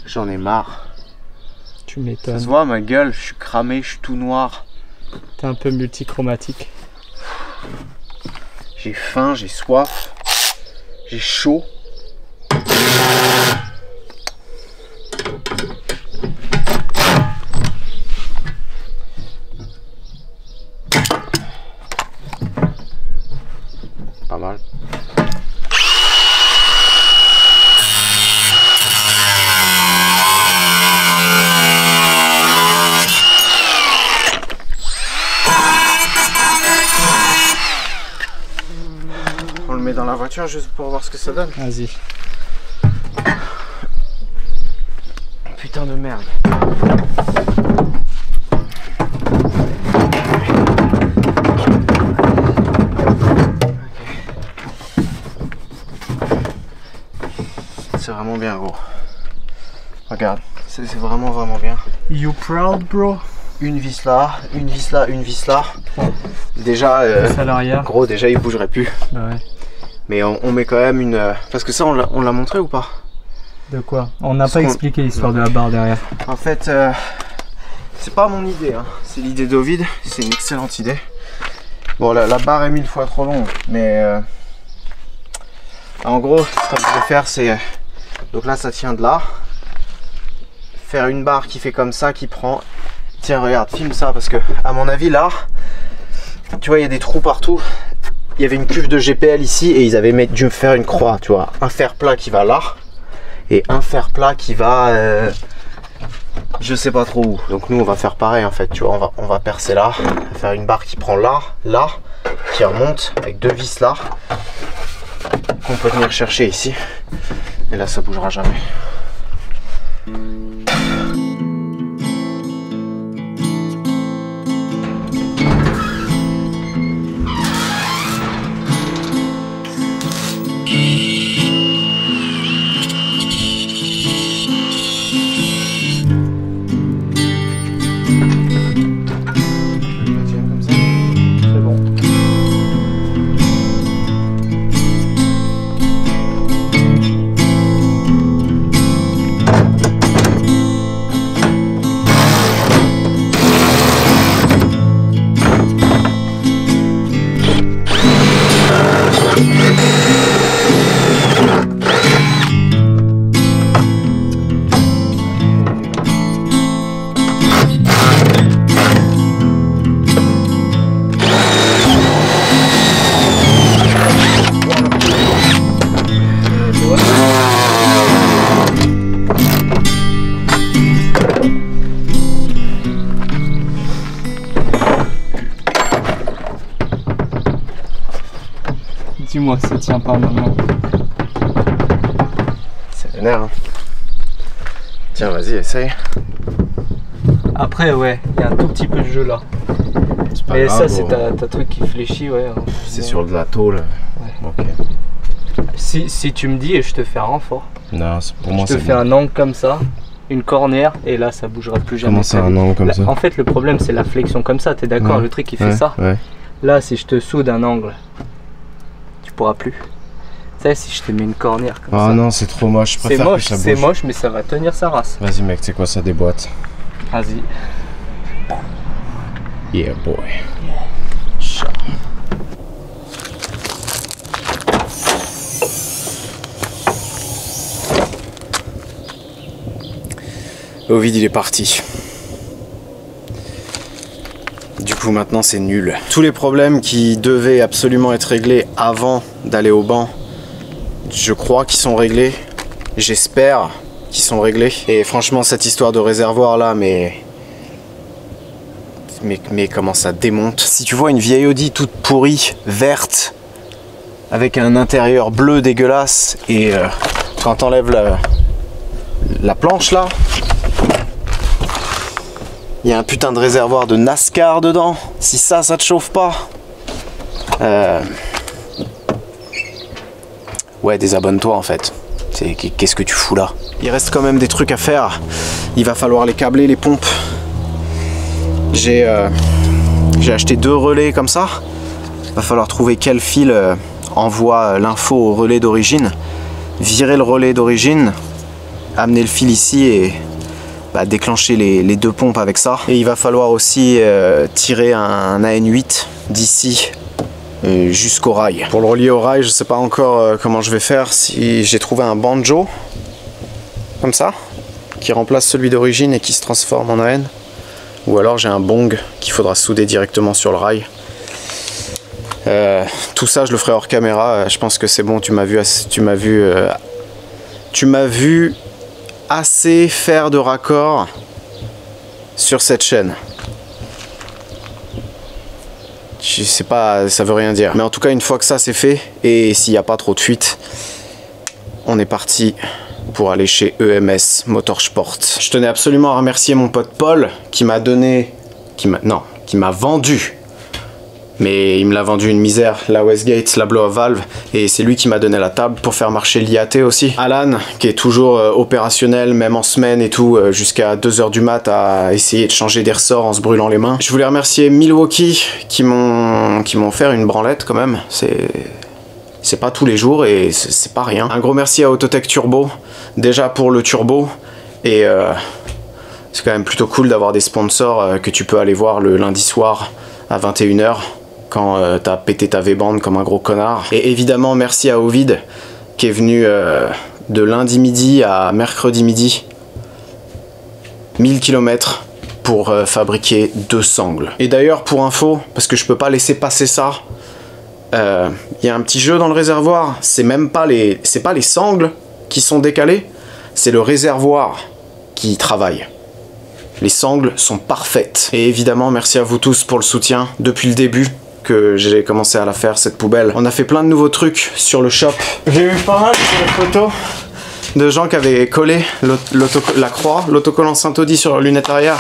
J'en ai marre. Tu Ça m'étonnes. se voit ma gueule, je suis cramé, je suis tout noir. T'es un peu multichromatique. J'ai faim, j'ai soif, j'ai chaud. Pas mal. On le met dans la voiture juste pour voir ce que ça donne. Vas-y. Putain de merde. C'est vraiment bien gros. Regarde, c'est vraiment bien. You proud, bro? Une vis là, une vis là, une vis là. Déjà, À l'arrière. gros, déjà il bougerait plus. Bah ouais. Mais on met quand même une... Parce que ça, on l'a montré ou pas? De quoi? On n'a Parce pas qu'on- expliqué l'histoire de la barre derrière. En fait, c'est pas mon idée, hein. C'est l'idée d'Ovid, c'est une excellente idée. Bon, la barre est 1000 fois trop longue, mais en gros, ce qu'on peut faire, c'est... Donc là, ça tient de là. Faire une barre qui fait comme ça, qui prend... Tiens, regarde, filme ça, parce que, à mon avis, là, tu vois, il y a des trous partout. Il y avait une cuve de GPL ici, et ils avaient dû faire une croix, tu vois. Un fer plat qui va là, et un fer plat qui va... je sais pas trop où. Donc nous on va faire pareil en fait, tu vois, on va percer là, faire une barre qui prend là, là, qui remonte avec deux vis là, qu'on peut venir chercher ici. Et là ça bougera jamais. C'est bon. Dis-moi que ça tient pas maintenant. C'est vénère hein. Tiens vas-y essaye. Après ouais, il y a un tout petit peu de jeu là. C'est pas Mais grave, ça c'est gros. ta truc qui fléchit ouais. C'est sur de la tôle. Ouais. Ok. Si tu me dis et je te fais un renfort. Non, pour moi Je te c'est fais bon. un angle comme ça, une cornière et là ça bougera plus jamais. Comment ça un angle comme ça? En fait le problème c'est la flexion comme ça, t'es d'accord? Ouais. Le truc qui fait Ouais, ça. ouais. Là si je te soude un angle, tu pourras plus. Tu sais si je te mets une cornière comme Ah ça. non c'est trop moche, je C'est préfère moche, que ça c'est bouge. moche mais ça va tenir sa race. Vas-y mec, c'est quoi ça déboîte? Vas-y. Yeah boy. Ovid il est parti. Du coup maintenant c'est nul. Tous les problèmes qui devaient absolument être réglés avant d'aller au banc, je crois qu'ils sont réglés. J'espère qui sont réglés. Et franchement, cette histoire de réservoir là, mais comment ça démonte. Si tu vois une vieille Audi toute pourrie, verte, avec un intérieur bleu dégueulasse, et quand t'enlèves la planche là, il y a un putain de réservoir de NASCAR dedans. Si ça te chauffe pas, ouais, désabonne-toi en fait. Qu'est-ce que tu fous là? Il reste quand même des trucs à faire. Il va falloir les câbler, les pompes. J'ai acheté 2 relais comme ça. Il va falloir trouver quel fil envoie l'info au relais d'origine. Virer le relais d'origine, amener le fil ici et déclencher les 2 pompes avec ça. Et il va falloir aussi tirer un AN8 d'ici jusqu'au rail. Pour le relier au rail, je sais pas encore comment je vais faire. Si j'ai trouvé un banjo comme ça qui remplace celui d'origine et qui se transforme en AN, ou alors j'ai un bong qu'il faudra souder directement sur le rail. Tout ça je le ferai hors caméra. Je pense que c'est bon, tu m'as vu assez faire de raccords sur cette chaîne. Je sais pas, ça veut rien dire. Mais en tout cas, une fois que ça c'est fait, et s'il n'y a pas trop de fuite, on est parti pour aller chez EMS Motorsport. Je tenais absolument à remercier mon pote Paul qui m'a vendu. Mais il me l'a vendu une misère, la Westgate, la blow-off valve, et c'est lui qui m'a donné la table pour faire marcher l'IAT aussi. Alan, qui est toujours opérationnel, même en semaine et tout, jusqu'à 2 h du mat à essayer de changer des ressorts en se brûlant les mains. Je voulais remercier Milwaukee qui m'ont offert une branlette quand même. C'est pas tous les jours et c'est pas rien. Un gros merci à Autotech Turbo, déjà pour le turbo, et c'est quand même plutôt cool d'avoir des sponsors que tu peux aller voir le lundi soir à 21 h. quand t'as pété ta V-bande comme un gros connard. Et évidemment merci à Ovid qui est venu de lundi midi à mercredi midi, 1000 km pour fabriquer 2 sangles. Et d'ailleurs pour info, parce que je peux pas laisser passer ça, y a un petit jeu dans le réservoir. C'est pas les sangles qui sont décalées, c'est le réservoir qui travaille. Les sangles sont parfaites. Et évidemment merci à vous tous pour le soutien depuis le début que j'ai commencé à la faire, cette poubelle. On a fait plein de nouveaux trucs sur le shop. J'ai eu pas mal de photos de gens qui avaient collé la croix, l'autocollant Saint-Audi sur leur lunette arrière.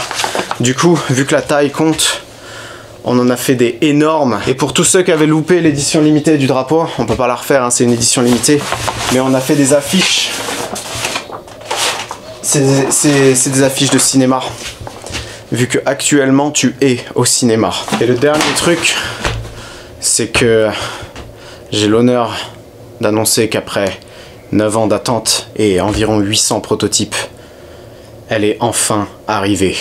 Du coup, vu que la taille compte, on en a fait des énormes. Et pour tous ceux qui avaient loupé l'édition limitée du drapeau, on peut pas la refaire, hein, c'est une édition limitée, mais on a fait des affiches. C'est des affiches de cinéma, vu que actuellement tu es au cinéma. Et le dernier truc, c'est que j'ai l'honneur d'annoncer qu'après 9 ans d'attente et environ 800 prototypes, elle est enfin arrivée.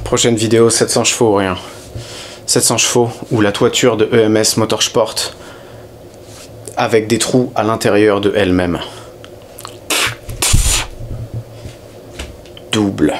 Prochaine vidéo, 700 chevaux ou rien. 700 chevaux ou la toiture de EMS Motorsport avec des trous à l'intérieur de elle-même. Double.